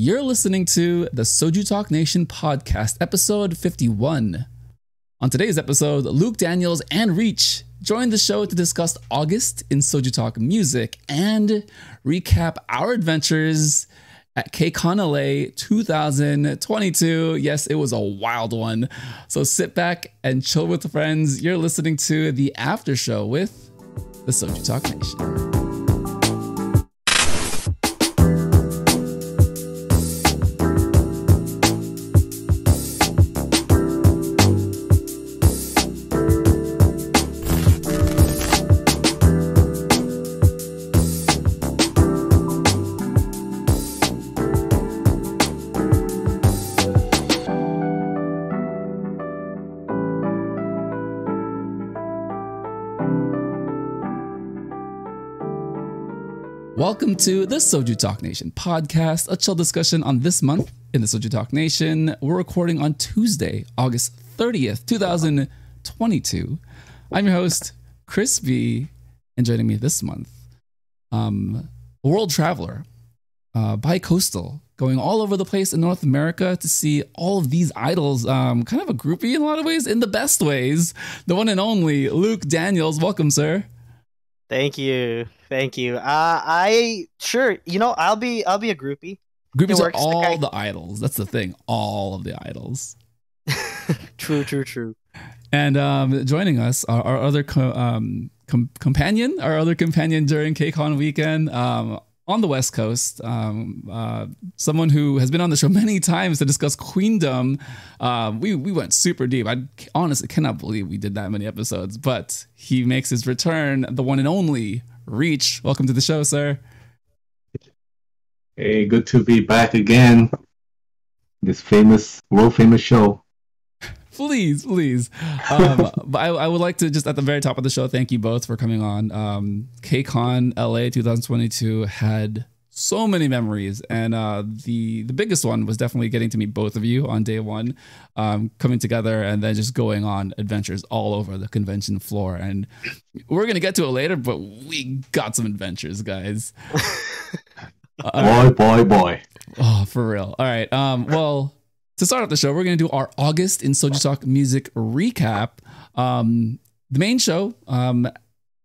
You're listening to the SojuTalk Nation Podcast, episode 51. On today's episode, LukeDaniels and Reach joined the show to discuss August in SojuTalk music and recap our adventures at KCON LA 2022. Yes, it was a wild one. So sit back and chill with friends. You're listening to the after show with the SojuTalk Nation. Welcome to the SojuTalk Nation podcast, a chill discussion on this month in the SojuTalk Nation. We're recording on Tuesday, August 30th, 2022. I'm your host, Chris V, and joining me this month, a world traveler, bi-coastal, going all over the place in North America to see all of these idols, kind of a groupie in a lot of ways, in the best ways, the one and only LukeDaniels. Welcome, sir. Thank you. I sure, I'll be a groupie. Groupies are all the idols. That's the thing. All of the idols. True. And joining us, our other companion during KCON weekend, on the West Coast, someone who has been on the show many times to discuss Queendom. We went super deep. I honestly cannot believe we did that many episodes, but he makes his return, the one and only Reach. Welcome to the show, sir. Hey, good to be back again. This world famous show. Please. But I would like to just at the very top of the show, thank you both for coming on. KCON LA 2022 had so many memories, and the biggest one was definitely getting to meet both of you on day one, coming together and then just going on adventures all over the convention floor. And we're gonna get to it later, but we got some adventures, guys. Boy. Oh, for real. All right. Well, to start off the show, we're going to do our August in SojuTalk music recap. The main show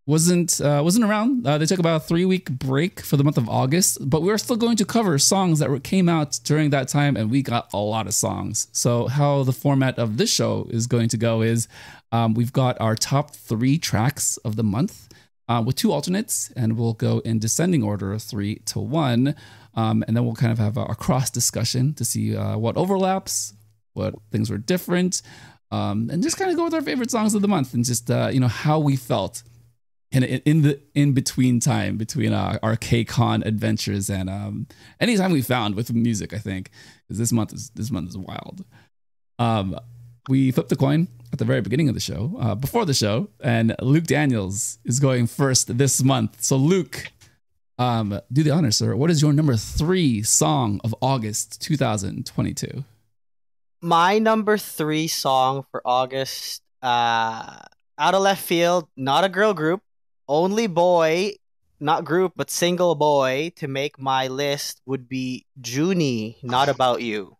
wasn't around. They took about a 3-week break for the month of August, but we're still going to cover songs that came out during that time, and we got a lot of songs. So how the format of this show is going to go is we've got our top 3 tracks of the month with 2 alternates, and we'll go in descending order of 3 to 1. And then we'll kind of have a cross discussion to see what overlaps, what things were different, and just kind of go with our favorite songs of the month and just how we felt in the in between time between our KCON adventures and any time we found with music. I think because this month is wild. We flipped the coin at the very beginning of the show, before the show, and LukeDaniels is going first this month. So Luke, do the honors, sir. What is your number 3 song of August 2022? My number 3 song for August, out of left field, not a girl group, only boy, not group, but single boy to make my list would be Junie, Not About You.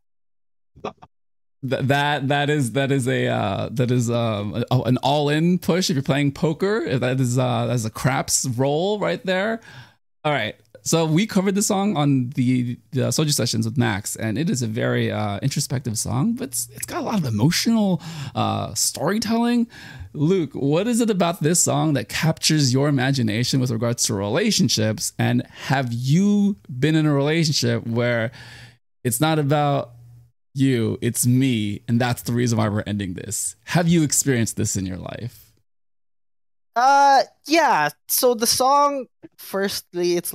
That is an all-in push if you're playing poker. That's a craps roll right there. All right, so we covered the song on the Soju sessions with Max, and it is a very introspective song, but it's got a lot of emotional storytelling. Luke, what is it about this song that captures your imagination with regards to relationships? And have you been in a relationship where it's not about you, it's me, and that's the reason why we're ending this? Have you experienced this in your life? Yeah. So the song, firstly, it's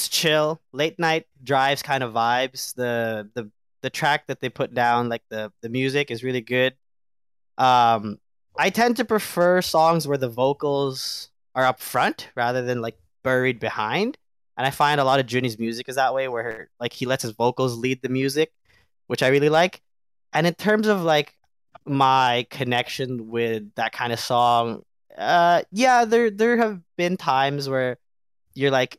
chill, late night drives kind of vibes. The track that they put down, like the music is really good. I tend to prefer songs where the vocals are up front rather than like buried behind. And I find a lot of Junie's music is that way, where like he lets his vocals lead the music, which I really like. And in terms of like my connection with that kind of song, yeah, there have been times where you're like,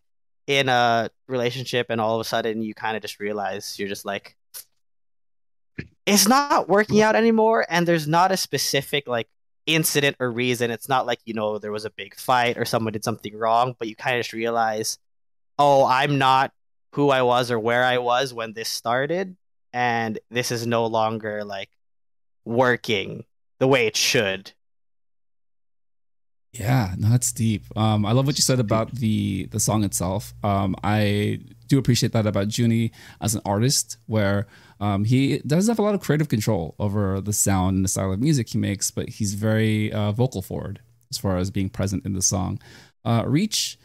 in a relationship and all of a sudden you kind of just realize you're just like, it's not working out anymore, and there's not a specific like incident or reason. It's not like, there was a big fight or someone did something wrong, but you kind of just realize, oh, I'm not who I was or where I was when this started, and this is no longer like working the way it should. Yeah, no, that's deep. I love what you said about the song itself. I do appreciate that about Junie as an artist, where he does have a lot of creative control over the sound and the style of music he makes, but he's very vocal forward as far as being present in the song. Reach,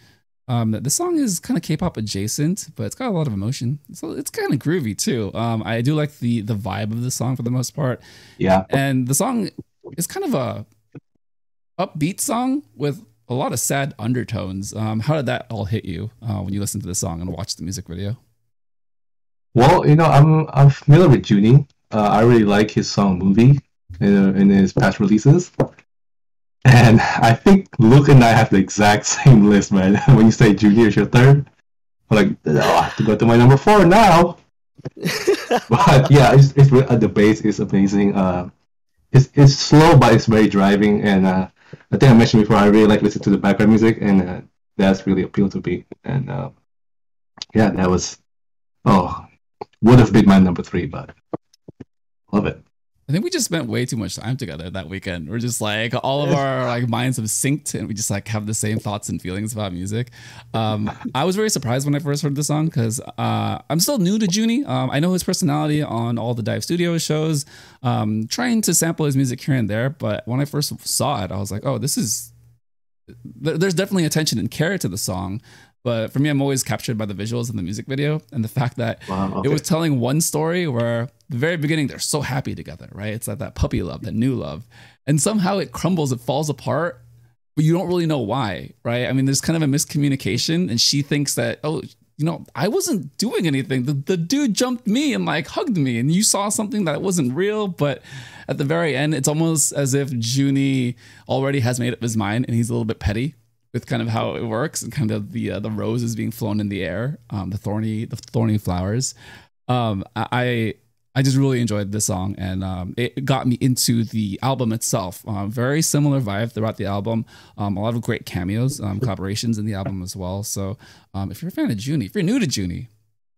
the song is kind of K-pop adjacent, but it's got a lot of emotion. So it's kind of groovy too. I do like the vibe of the song for the most part. Yeah, and the song is kind of a upbeat song with a lot of sad undertones. How did that all hit you when you listened to the song and watched the music video? well, I'm familiar with Junie. I really like his song "Movie" in his past releases, and I think Luke and I have the exact same list, man. When you say Junie is your third, I'm like, oh, I have to go to my number 4 now. But yeah, it's the bass is amazing. It's slow, but it's very driving, and I think I mentioned before, I really like listening to the background music, and that's really appealed to me. And yeah, that was would have been my number 3, but love it. I think we just spent way too much time together that weekend. We're just like, all of our like minds have synced, and we just like have the same thoughts and feelings about music. I was very surprised when I first heard the song because I'm still new to Junie. I know his personality on all the Dive Studios shows, trying to sample his music here and there. But when I first saw it, I was like, oh, there's definitely attention and care to the song. But for me, I'm always captured by the visuals in the music video and the fact that it was telling one story where the very beginning, they're so happy together, right? It's like that puppy love, that new love. And somehow it crumbles, it falls apart, but you don't really know why, right? I mean, there's kind of a miscommunication, and she thinks that, oh, I wasn't doing anything. The dude jumped me and like hugged me, and you saw something that wasn't real. But at the very end, it's almost as if Junie already has made up his mind, and he's a little bit petty with kind of how it works, and kind of the roses being flown in the air, the thorny flowers. I just really enjoyed this song, and it got me into the album itself. Very similar vibe throughout the album. A lot of great cameos, collaborations in the album as well. So if you're a fan of Junie, if you're new to Junie,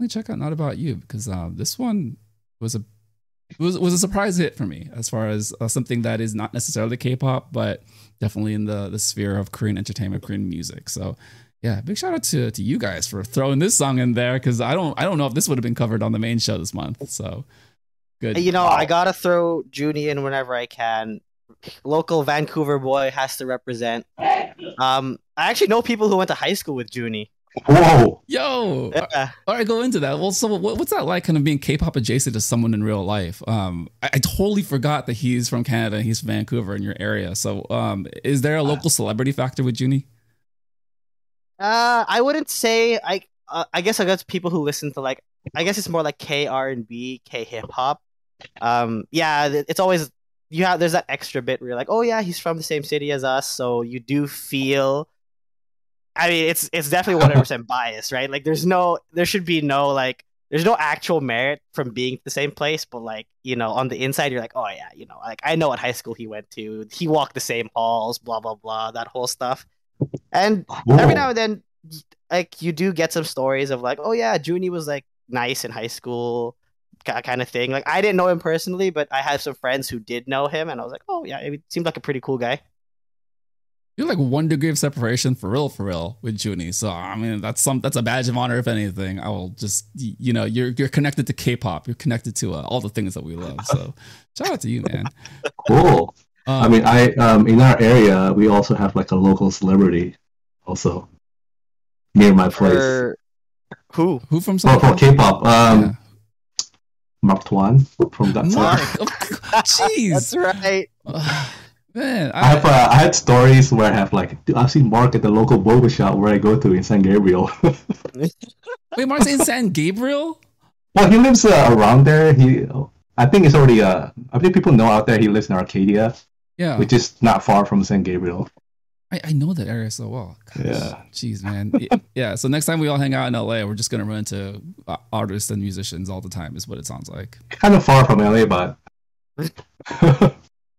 really check out Not About You, because this one was a surprise hit for me as far as something that is not necessarily K-pop, but definitely in the sphere of Korean entertainment, Korean music. So yeah, big shout out to you guys for throwing this song in there, because I don't know if this would have been covered on the main show this month. So good. I gotta throw Junie in whenever I can. Local Vancouver boy has to represent. I actually know people who went to high school with Junie. Whoa! Yo! Yeah. All right, go into that. Well, so what's that like, kind of being K-pop adjacent to someone in real life? I totally forgot that he's from Canada. He's from Vancouver in your area. So is there a local celebrity factor with Junie? I wouldn't say. I guess people who listen to like, I guess it's more like K R&B, K hip hop. Yeah, it's always there's that extra bit where you're like, oh yeah, he's from the same city as us, so you do feel. I mean, it's definitely 100% biased, right? Like, there should be no like, there's no actual merit from being the same place, but like, on the inside, you're like, oh yeah, like I know what high school he went to, he walked the same halls, blah blah blah, that whole stuff. And every now and then, like, you do get some stories of like, oh yeah, Junie was like nice in high school, kind of thing. Like, I didn't know him personally, but I had some friends who did know him, and I was like, oh yeah, it seemed like a pretty cool guy. You're like 1 degree of separation for real with Junie. So I mean, that's a badge of honor, if anything. I will just, you're connected to K-pop. You're connected to all the things that we love. So shout out to you, man. Cool. I mean, in our area, we also have like a local celebrity, also near my place. Who from? For K-pop, Mark Twan from that Mark, side. jeez, that's right. Man, I had stories where I have like, dude, I've seen Mark at the local boba shop where I go to in San Gabriel. Wait, Mark's in San Gabriel? Well, he lives around there. I think it's already. I think people know out there he lives in Arcadia. Yeah, which is not far from San Gabriel. I know that area so well. Gosh, Yeah. jeez, man. Yeah. So next time we all hang out in LA, we're just gonna run into artists and musicians all the time. Is what it sounds like. Kind of far from LA, but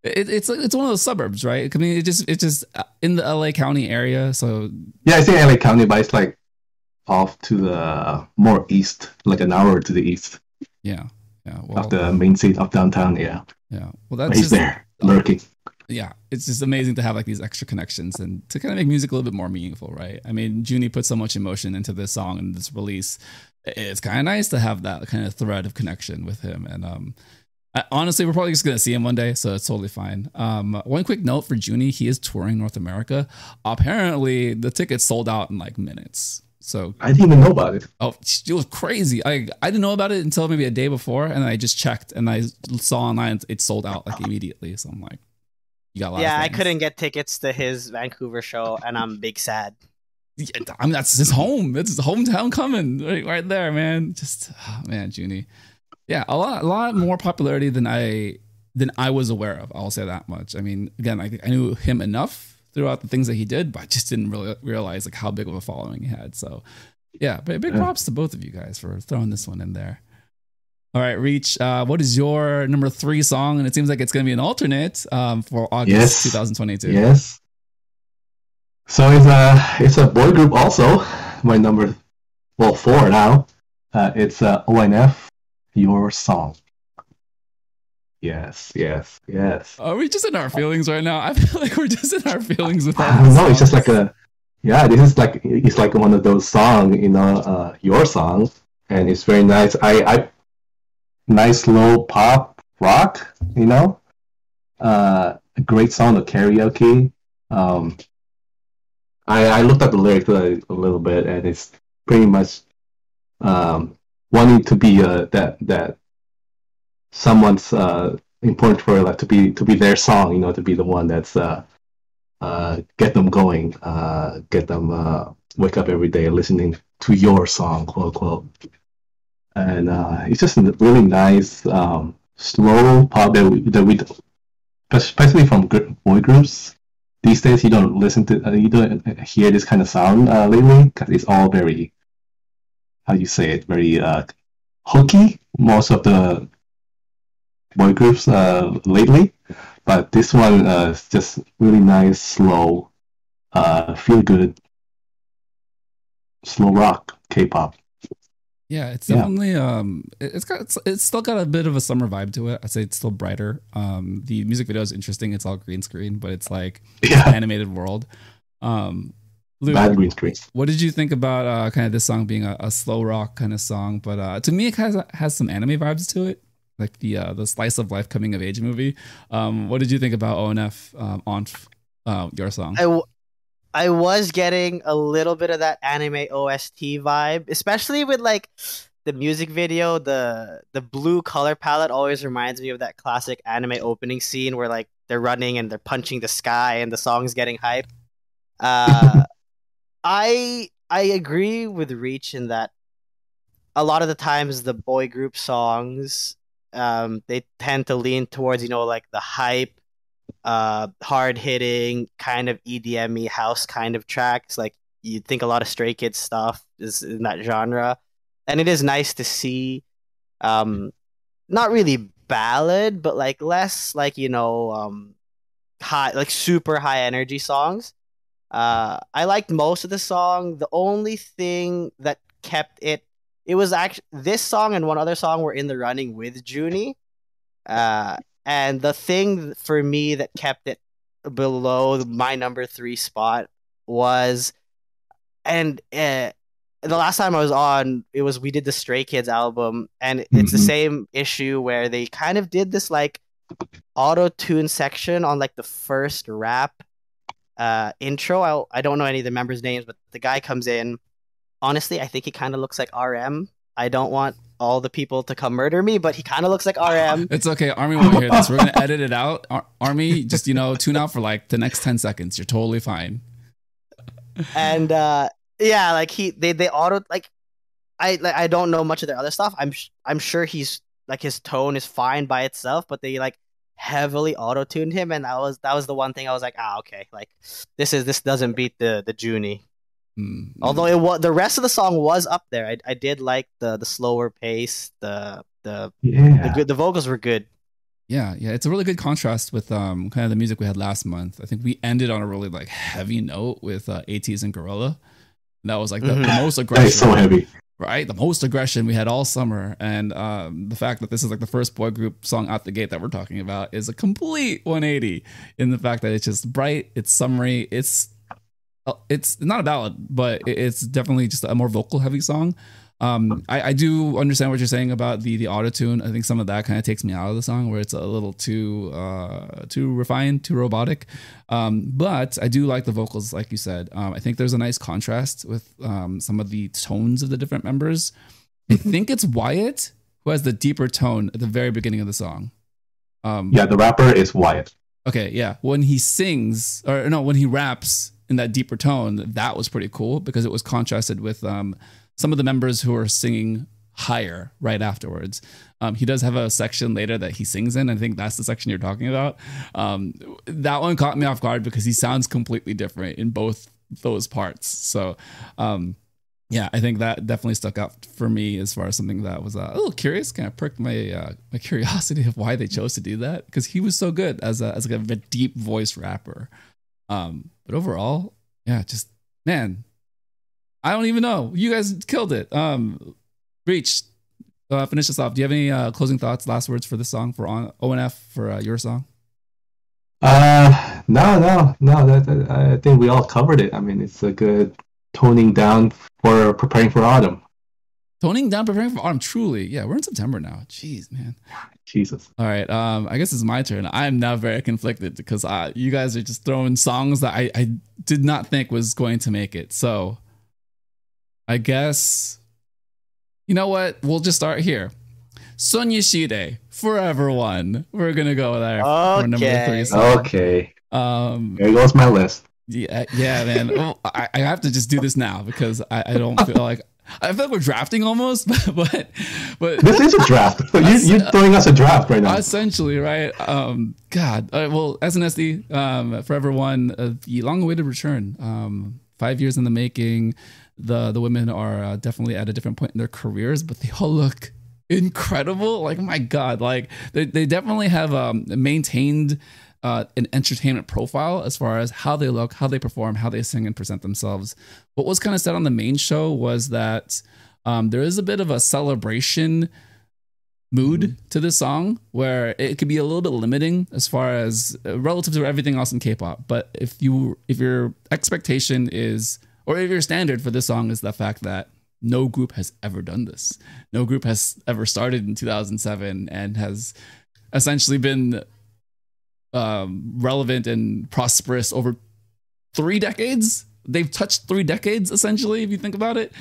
It's one of those suburbs, right? I mean, it's just in the LA County area. So yeah, I say LA County, but it's like off to the more east, like an hour to the east yeah, well, of the main city of downtown. Yeah, well, that's he's just there lurking. yeah, it's just amazing to have like these extra connections and to kind of make music a little bit more meaningful, right? I mean, Junie put so much emotion into this song and this release. It's kind of nice to have that kind of thread of connection with him. And honestly, we're probably just gonna see him one day, so it's totally fine. One quick note for Junie: he is touring North America. Apparently, the tickets sold out in like minutes. So I didn't even know about it. oh, it was crazy. I didn't know about it until maybe a day before, and I just checked and I saw online it sold out like immediately. So I'm like. You got a lot of I fans. couldn't get tickets to his Vancouver show, and I'm big sad. Yeah, I mean, that's his home. It's his hometown coming right there, man. Just man, Junie. Yeah, a lot more popularity than I was aware of. I'll say that much. I mean, again, I knew him enough throughout the things that he did, but I just didn't really realize like how big of a following he had. So, yeah, but big props to both of you guys for throwing this one in there. All right, Reach, what is your number 3 song? And it seems like it's going to be an alternate for August 2022. Yes. So it's a boy group also. My number, 4 now. It's ONF, Your Song. Yes. Are we just in our feelings right now? I feel like we're just in our feelings with I don't know. It's just like this is like it's like one of those songs, Your Song, and it's very nice. I nice slow pop rock, a great song to karaoke. I looked at the lyrics a little bit, and it's pretty much wanting to be that someone's important for like to be their song, to be the one that's get them going, get them wake up every day listening to your song, quote unquote. And it's just a really nice, slow pop that we, especially from boy groups these days, you don't you don't hear this kind of sound lately, because it's all very, how you say it, very hooky. Most of the boy groups lately, but this one is just really nice, slow, feel good, slow rock K-pop. Yeah, it's definitely it's still got a bit of a summer vibe to it. I'd say it's still brighter. The music video is interesting. It's all green screen, but it's like animated world. Luke, bad green screen. What did you think about kind of this song being a slow rock kind of song? But to me, it has some anime vibes to it, like the slice of life coming of age movie. What did you think about ONF on Your Song? I was getting a little bit of that anime OST vibe, especially with like the music video. The blue color palette always reminds me of that classic anime opening scene where like they're running and they're punching the sky and the song's getting hype. I agree with Reach in that a lot of the times the boy group songs they tend to lean towards like the hype, hard hitting kind of EDM-y house kind of tracks. Like you'd think a lot of Stray Kids stuff is in that genre, and it is nice to see not really ballad, but like less like high, like super high energy songs. I liked most of the song. The only thing that kept it was actually this song and one other song were in the running with Junie. And the thing for me that kept it below my number 3 spot was, and the last time I was on, we did the Stray Kids album, and it's the same issue where they kind of did this like auto-tune section on like the first rap intro. I don't know any of the members' names, but the guy comes in. Honestly, I think he kind of looks like RM. I don't want all the people to come murder me, but he kind of looks like RM. It's okay. Army won't hear this. We're going to edit it out. Army, just, tune out for like the next 10 seconds. You're totally fine. And yeah, like they auto, like I don't know much of their other stuff. I'm sure he's like, his tone is fine by itself, but they like heavily auto-tuned him, and that was the one thing I was like, okay, like this doesn't beat the Junie. Although the rest of the song was up there. I did like the slower pace, the vocals were good. Yeah, it's a really good contrast with kind of the music we had last month. I think we ended on a really like heavy note with ATEEZ and Gorilla. And that was like the most aggression. That is so heavy. Right? The most aggression we had all summer. And the fact that this is like the first boy group song out the gate that we're talking about is a complete 180 in the fact that it's just bright, it's summery, it's not a ballad, but it's definitely just a more vocal heavy song. I do understand what you're saying about the auto-tune. I think some of that kind of takes me out of the song where it's a little too refined, too robotic. But I do like the vocals, like you said. I think there's a nice contrast with some of the tones of the different members. I think it's Wyatt who has the deeper tone at the very beginning of the song. The rapper is Wyatt. Okay, yeah. When he sings, or no, when he raps in that deeper tone, that was pretty cool because it was contrasted with some of the members who are singing higher right afterwards. He does have a section later that he sings in. I think that's the section you're talking about. That one caught me off guard because he sounds completely different in both those parts. So, I think that definitely stuck out for me as far as something that was a little curious, kind of perked my curiosity of why they chose to do that because he was so good as like a deep voice rapper. But overall, just man, I don't even know. You guys killed it. Reach, finish us off. Do you have any closing thoughts, last words for this song, for ONF, for your song? No. I think we all covered it. I mean, it's a good toning down for preparing for autumn. Toning down, preparing for autumn. Truly, yeah. We're in September now. Jeez, man. Jesus. All right. I guess it's my turn. I'm now very conflicted because you guys are just throwing songs that I did not think was going to make it. So I guess, you know what? We'll just start here. Son Yoshide, Forever One. We're going to go there for number 3 song. Okay. There goes my list. Yeah, man. Well, I have to just do this now because I don't feel like... I feel like we're drafting almost, but this is a draft. You're throwing us a draft right now. Essentially, right? God. Well, SNSD, Forever One, the long-awaited return. 5 years in the making. The women are definitely at a different point in their careers, but they all look incredible. Like, my God, like they definitely have maintained an entertainment profile as far as how they look, how they perform, how they sing and present themselves. What was kind of said on the main show was that there is a bit of a celebration mood to this song where it could be a little bit limiting as far as relative to everything else in K-pop. But if your expectation is, or if your standard for this song is the fact that no group has ever done this, no group has ever started in 2007 and has essentially been relevant and prosperous over 3 decades. They've touched 3 decades essentially, if you think about it.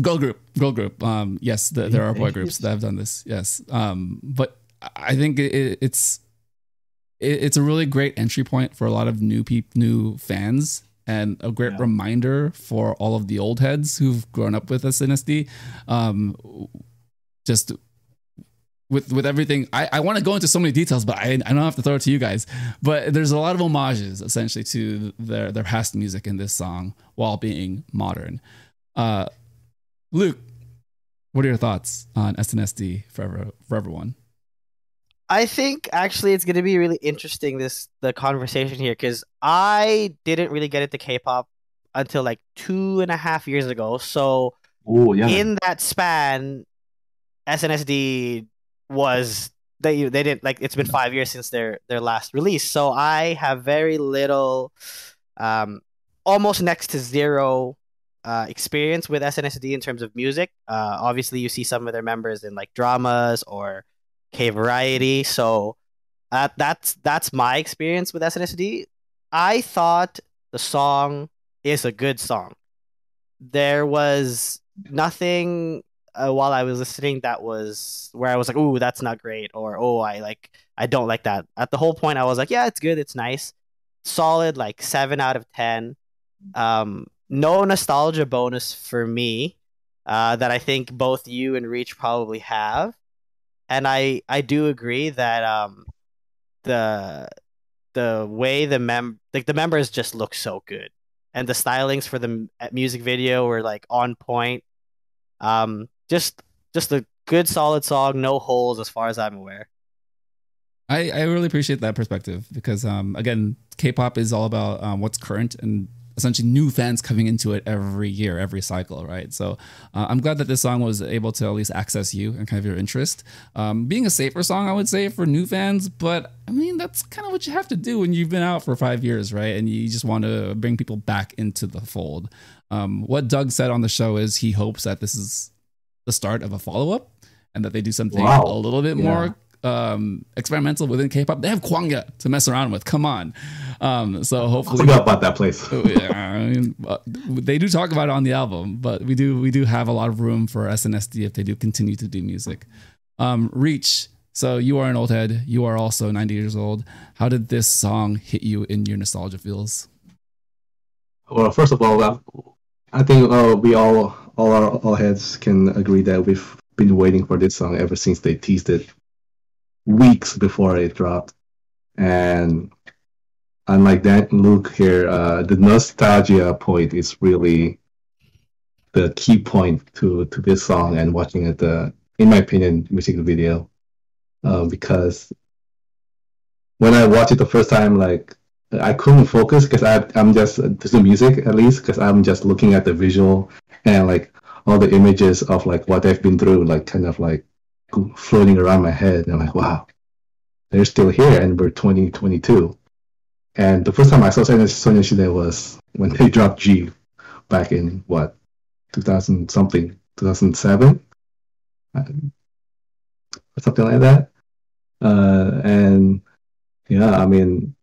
Girl group. Yes, there are boy groups that have done this. Yes, but I think it's a really great entry point for a lot of new fans, and a great reminder for all of the old heads who've grown up with SNSD. Just with everything, I want to go into so many details, but I don't have to throw it to you guys. But there's a lot of homages essentially to their past music in this song while being modern. Luke, what are your thoughts on SNSD Forever One? I think actually it's going to be really interesting, the conversation here, because I didn't really get into K-pop until like 2.5 years ago. So in that span, SNSD was they didn't, like, it's been 5 years since their last release. So I have very little, almost next to zero experience with SNSD in terms of music. Obviously, you see some of their members in like dramas or K Variety. So that's my experience with SNSD. I thought the song is a good song. There was nothing while I was listening that was where I was like, "Ooh, that's not great," or "Oh, I don't like that." At the whole point, I was like, "Yeah, it's good, it's nice, solid, like 7 out of 10." No nostalgia bonus for me that I think both you and Reach probably have. and I do agree that the way the members just look so good, and the stylings for the music video were like on point. Just a good solid song, no holes as far as I'm aware. I really appreciate that perspective because again, K-pop is all about what's current and essentially new fans coming into it every year, every cycle, right? So I'm glad that this song was able to at least access you and kind of your interest. Being a safer song, I would say, for new fans, but I mean, that's kind of what you have to do when you've been out for 5 years, right? And you just want to bring people back into the fold. What Doug said on the show is he hopes that this is the start of a follow-up and that they do something a little bit more experimental within K-pop. They have Kwangya to mess around with. Come on. So hopefully, I forgot about that place. They do talk about it on the album, but we do have a lot of room for SNSD if they do continue to do music. Reach. So you are an old head. You are also 90 years old. How did this song hit you in your nostalgia feels? Well, first of all, I think we all our heads can agree that we've been waiting for this song ever since they teased it weeks before it dropped. And unlike that, Luke here, the nostalgia point is really the key point to this song and watching it, in my opinion, music video. Because when I watched it the first time, like I couldn't focus because I'm just to the music at least because I'm just looking at the visual and like all the images of like what they've been through, like kind of like floating around my head. And I'm like, wow, they're still here, and we're 2022. And the first time I saw Sojushide was when they dropped G back in 2000 something, 2007, something like that. And yeah, I mean,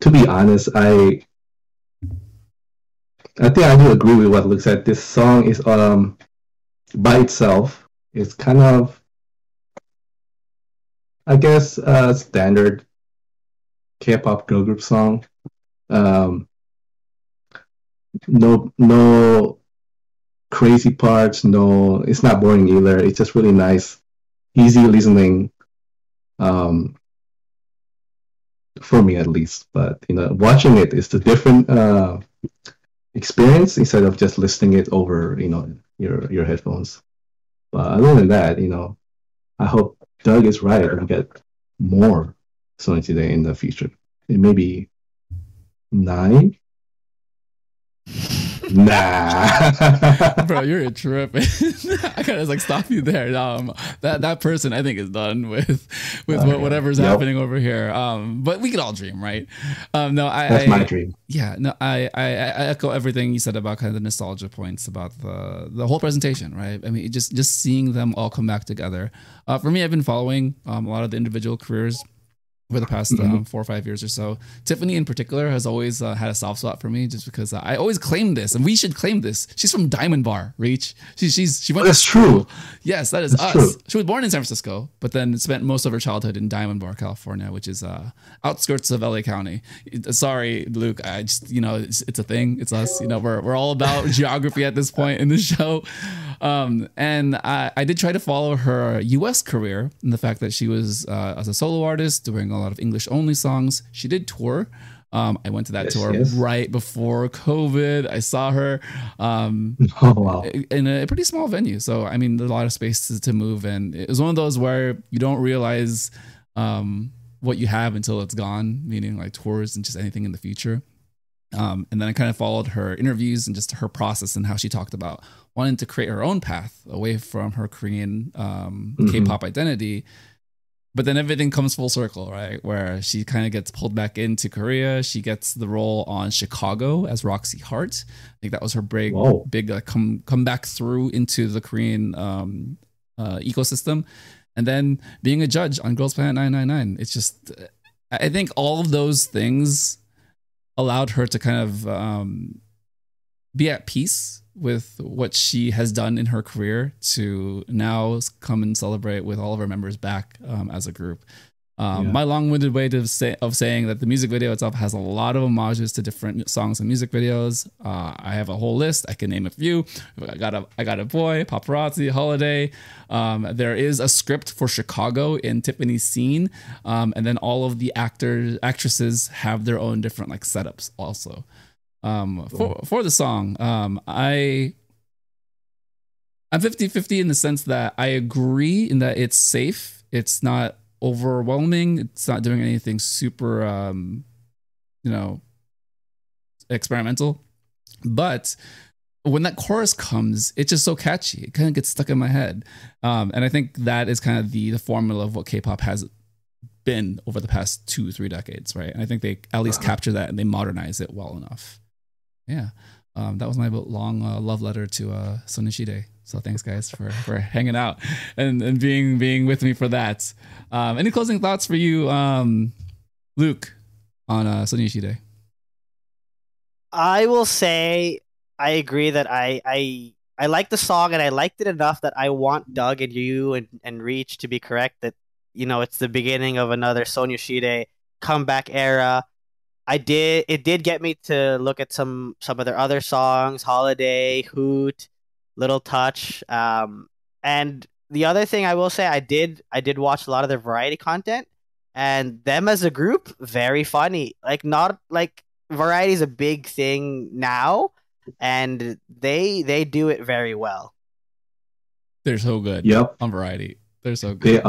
to be honest, I think I do agree with what Luke said. This song is by itself, it's kind of, I guess, standard K-pop girl group song. No crazy parts. No, it's not boring either. It's just really nice, easy listening. For me at least, but watching it is a different experience instead of just listening it over your headphones. But other than that, I hope Doug is right and we get more songs today in the future. It may be 9. Nah, Bro, you're a trip. I gotta like stop you there. That person I think is done with whatever's happening over here. But we could all dream, right? That's my dream. Yeah, no, I echo everything you said about kind of the nostalgia points about the whole presentation, right? I mean, just seeing them all come back together. For me, I've been following a lot of the individual careers over the past 4 or 5 years or so. Tiffany in particular has always had a soft spot for me just because I always claim this, and we should claim this. She's from Diamond Bar, Reach. She went That's to school. True. Yes, that is us. True. She was born in San Francisco, but then spent most of her childhood in Diamond Bar, California, which is outskirts of LA County. Sorry, Luke. I just it's a thing. It's us. We're all about geography at this point in the show. And I did try to follow her US career and the fact that she was as a solo artist doing a lot of English only songs. She did tour. I went to that tour right before COVID. I saw her in a pretty small venue. So, I mean, there's a lot of space to move. And it was one of those where you don't realize what you have until it's gone, meaning like tours and just anything in the future. And then I kind of followed her interviews and just her process and how she talked about wanting to create her own path away from her Korean K-pop identity. But then everything comes full circle, right? Where she kind of gets pulled back into Korea. She gets the role on Chicago as Roxy Hart. I think that was her big come back through into the Korean ecosystem. And then being a judge on Girls Planet 999. It's just, I think all of those things allowed her to kind of be at peace with what she has done in her career to now come and celebrate with all of her members back as a group. My long-winded way of saying that the music video itself has a lot of homages to different songs and music videos. I have a whole list. I can name a few. I got a boy, paparazzi, holiday. There is a script for Chicago in Tiffany's scene, and then all of the actresses have their own different like setups also. For the song, I'm 50-50 in the sense that I agree in that it's safe. It's not overwhelming. It's not doing anything super, experimental. But when that chorus comes, it's just so catchy. It kind of gets stuck in my head. And I think that is kind of the formula of what K-pop has been over the past 2-3 decades, right? And I think they at least capture that and they modernize it well enough. Yeah. That was my long love letter to Sonia Shide. So thanks guys for hanging out and being with me for that. Any closing thoughts for you, Luke, on Sonia Shide? I will say I agree that I like the song and I liked it enough that I want Doug and you and Reach to be correct that it's the beginning of another Sonia Shide comeback era. It did get me to look at some of their other songs, Holiday, Hoot, Little Touch. And the other thing I will say, I did watch a lot of their variety content, and them as a group, very funny. Like, not like variety is a big thing now, and they do it very well. They're so good. Yep. On variety. They're so good.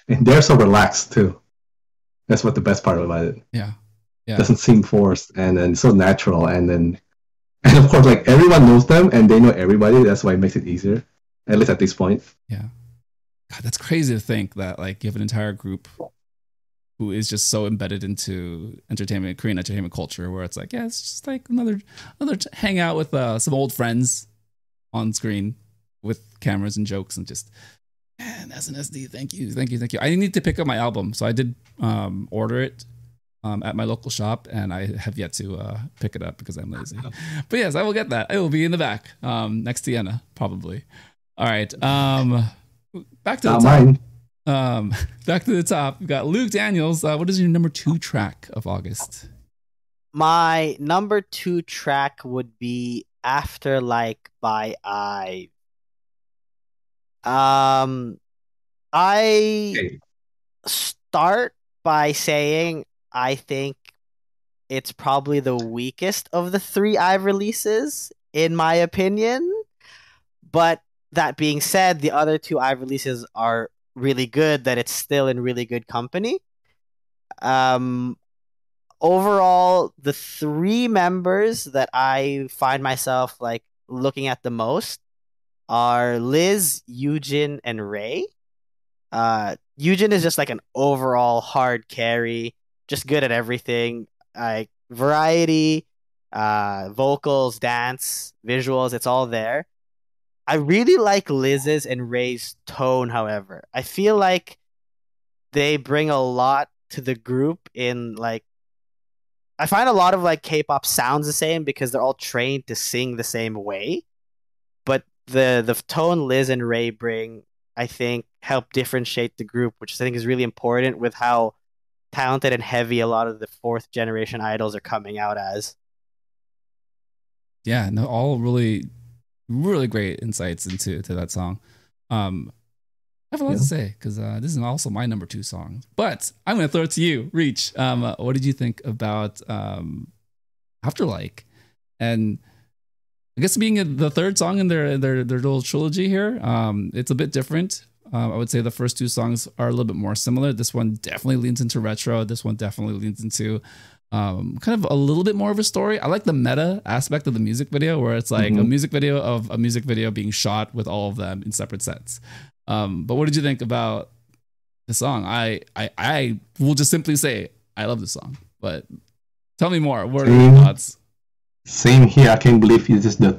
They're so relaxed too. That's what the best part about it. Yeah. Yeah. Doesn't seem forced and then so natural, and of course like everyone knows them and they know everybody. That's why it makes it easier, at least at this point. Yeah. God, that's crazy to think that like you have an entire group who is just so embedded into Korean entertainment culture, where it's like, yeah, it's just like another hangout with some old friends on screen with cameras and jokes and just, man, SNSD, thank you. I need to pick up my album, so I did order it at my local shop, and I have yet to pick it up because I'm lazy. But yes, I will get that. It will be in the back, next to Yenna, probably. All right. Back to the top. Back to the top. We've got Luke Daniels. What is your number 2 track of August? My number 2 track would be After Like by I. I start by saying I think it's probably the weakest of the 3 IVE releases, in my opinion. But that being said, the other 2 IVE releases are really good, that it's still in really good company. Overall, the 3 members that I find myself like looking at the most are Liz, Yujin, and Ray. Yujin is just like an overall hard carry, just good at everything. Like variety, vocals, dance, visuals, it's all there. I really like Liz's and Ray's tone, however. I feel like they bring a lot to the group in like, I find a lot of like K-pop sounds the same because they're all trained to sing the same way. But the tone Liz and Ray bring, I think, help differentiate the group, which I think is really important with how talented and heavy a lot of the 4th generation idols are coming out as. Yeah, no, all really, really great insights into that song. I have a lot to say because this is also my number 2 song. But I'm going to throw it to you, Reach. What did you think about After Like? And I guess being the 3rd song in their little trilogy here, it's a bit different. I would say the first 2 songs are a little bit more similar. This one definitely leans into retro. This one definitely leans into kind of a little bit more of a story. I like the meta aspect of the music video, where it's like a music video of a music video being shot with all of them in separate sets. But what did you think about the song? I will just simply say I love the song, but tell me more. What are your thoughts? Same here. I can't believe this is your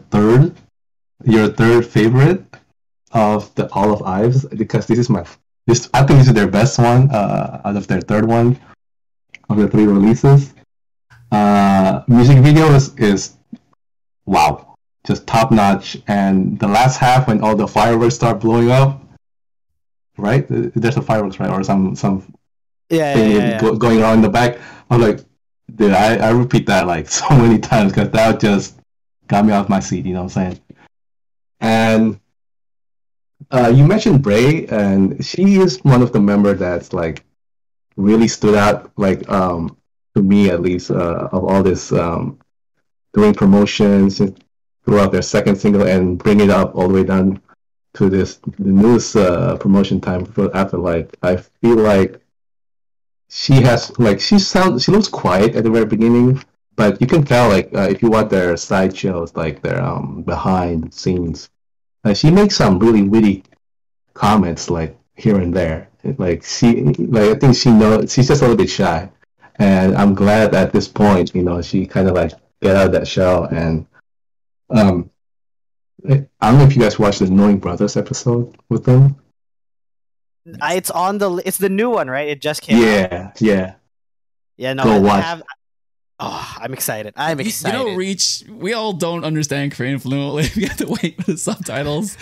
third favorite of the all of IVE's, because I think this is their best one out of their 3rd one of the 3 releases. Music video is wow, just top notch. And the last half, when all the fireworks start blowing up, right? There's a fireworks, right? Or some going on in the back. I'm like, dude, I repeat that like so many times because that just got me off my seat. You know what I'm saying? And you mentioned Bray, and she is one of the members that's like really stood out, like to me at least, of all this doing promotions throughout their second single and bring it up all the way down to the newest promotion time for Afterlife. I feel like she has like she looks quiet at the very beginning, but you can tell like if you watch their side shows, like their behind the scenes, she makes some really witty comments like here and there. Like I think she knows she's just a little bit shy, and I'm glad at this point, she kind of like get out of that shell. And I don't know if you guys watched the Knowing Brothers episode with them. It's it's the new one, right? It just came out. Yeah. No, Go watch. I'm excited. I'm excited. Reach, we all don't understand Korean fluently. We have to wait for the subtitles.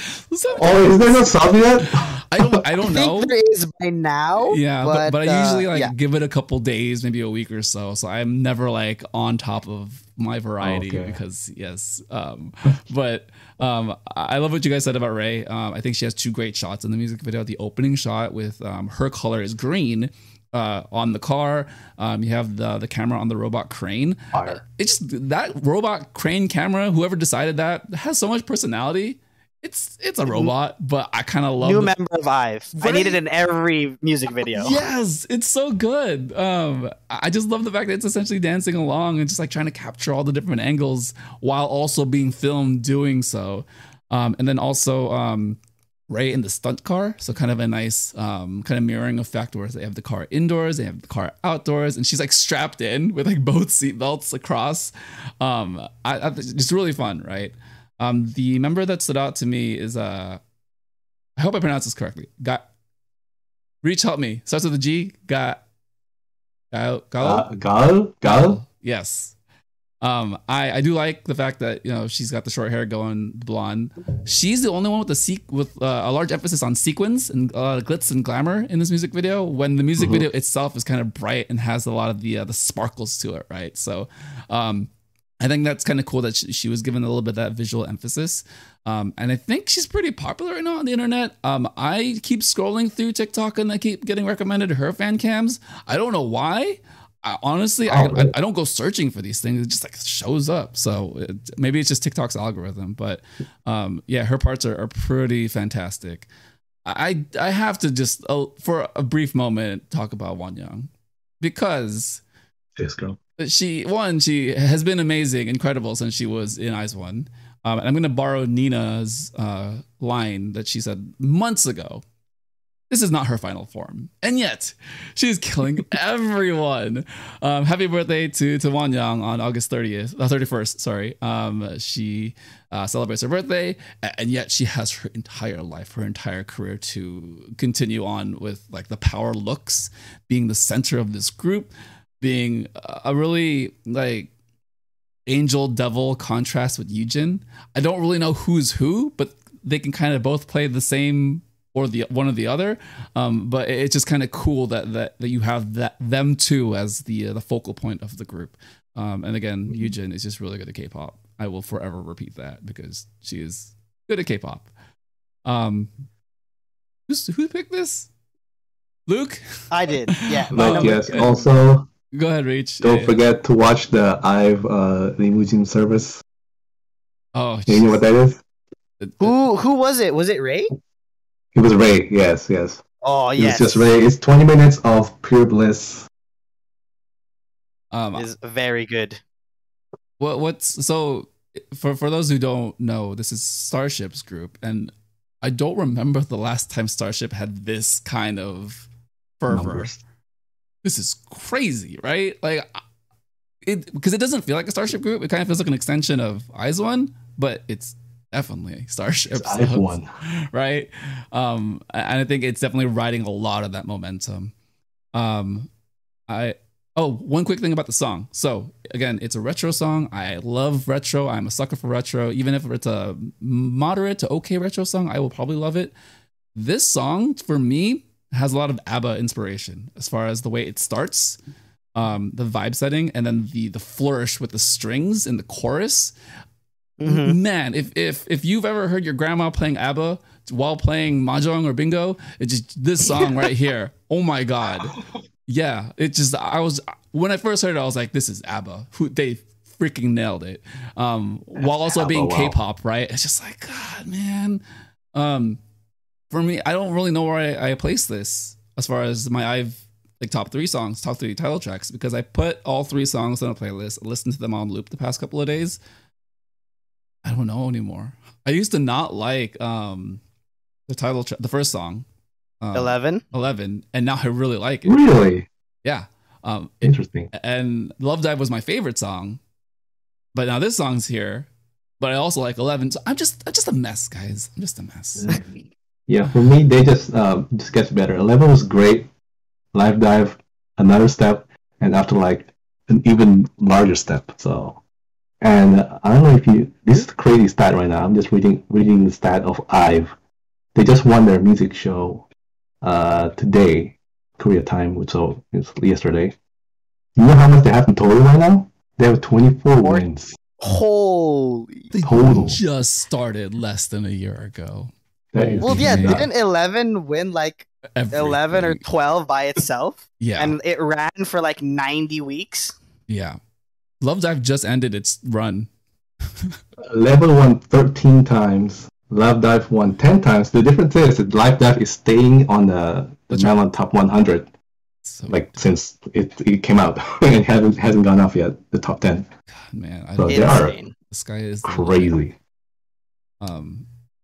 Oh, is there no sub yet? I don't know. There is by now. Yeah, but I usually give it a couple days, maybe a week or so. So I'm never like on top of my variety because but I love what you guys said about Ray. I think she has two great shots in the music video. The opening shot with her color is green. On the car, you have the camera on the robot crane. It's just that robot crane camera. Whoever decided that has so much personality. It's a robot, but I kind of love new member of IVE. Right? I need it in every music video. Yes, it's so good. I just love the fact that it's essentially dancing along and just like trying to capture all the different angles while also being filmed doing so. And then also Ray in the stunt car, so kind of a nice kind of mirroring effect where they have the car indoors, they have the car outdoors, and she's like strapped in with like both seat belts across. It's really fun, right? The member that stood out to me is I hope I pronounce this correctly. Reach, help me. Starts with a G. Gal. Yes. I do like the fact that she's got the short hair going blonde. She's the only one with a large emphasis on sequins and glitz and glamour in this music video. When the music video itself is kind of bright and has a lot of the sparkles to it, right? So, I think that's kind of cool that she was given a little bit of that visual emphasis. And I think she's pretty popular right now on the internet. I keep scrolling through TikTok and I keep getting recommended her fan cams. I don't know why. Honestly, I don't go searching for these things. It just like shows up. So maybe it's just TikTok's algorithm. But her parts are pretty fantastic. I have to just for a brief moment talk about Wonyoung because yes, girl. She has been amazing, incredible since she was in IZ*ONE. And I'm going to borrow Nina's line that she said months ago. This is not her final form. And yet, she's killing everyone. Happy birthday to Wonyoung on August 31st. Sorry. She celebrates her birthday, and yet she has her entire life, her entire career to continue on with like the power looks, being the center of this group, being a really like angel devil contrast with Yujin. I don't really know who's who, but they can kind of both play the same or the one or the other. But it's just kind of cool that you have them two as the focal point of the group. And again, Yujin is just really good at K-pop. I will forever repeat that because she is good at K-pop. Who picked this? Luke? I did. Yeah. Luke, yes. Also, go ahead, Reach. Don't forget to watch the IVE Limousine service. Oh, you know what that is? Who was it? Was it Ray? It was Ray. Yes. Oh, yes. It's just Ray. It's 20 minutes of pure bliss. Is very good. So for those who don't know, this is Starship's group, and I don't remember the last time Starship had this kind of fervor. Numbers. This is crazy, right? Like because it doesn't feel like a Starship group. It kind of feels like an extension of IZ*ONE, but it's definitely Starship. It's IZ*ONE, right? And I think it's definitely riding a lot of that momentum. One quick thing about the song. So again, it's a retro song. I love retro. I'm a sucker for retro. Even if it's a moderate to okay retro song, I will probably love it. This song for me has a lot of ABBA inspiration as far as the way it starts, the vibe setting, and then the flourish with the strings in the chorus. Man, if you've ever heard your grandma playing ABBA while playing mahjong or bingo, it's just this song right here. Oh my god, yeah! It just when I first heard it, I was like, this is ABBA. They freaking nailed it. While also ABBA, being wow. K-pop, right? It's just like, God, man. For me, I don't really know where I place this as far as my top 3 songs, top 3 title tracks, because I put all 3 songs on a playlist, listened to them on loop the past couple of days. I don't know anymore. I used to not like the title track, the first song, 11, and now I really like it. Really? Yeah. Interesting. And Love Dive was my favorite song, but now this song's here. But I also like 11. So I'm just a mess, guys. I'm just a mess. Yeah, for me, they just gets better. 11 was great. Live Dive, another step, and after like an even larger step. So, and I don't know if this is a crazy stat right now. I'm just reading the stat of IVE. They just won their music show today, Korea time, so it's yesterday. You know how much they have in total right now? They have 24 wins. Holy. They Total. just started less than a year ago. Well, yeah, didn't 11 win like Everything. 11 or 12 by itself? Yeah. And it ran for like 90 weeks? Yeah. Love Dive just ended its run. Level won 13 times. Love Dive won 10 times. The difference is that Live Dive is staying on the Melon Top 100. So, Since it came out and hasn't gone off yet, the top 10. God, man. So they are Insane. The sky is the crazy. limit.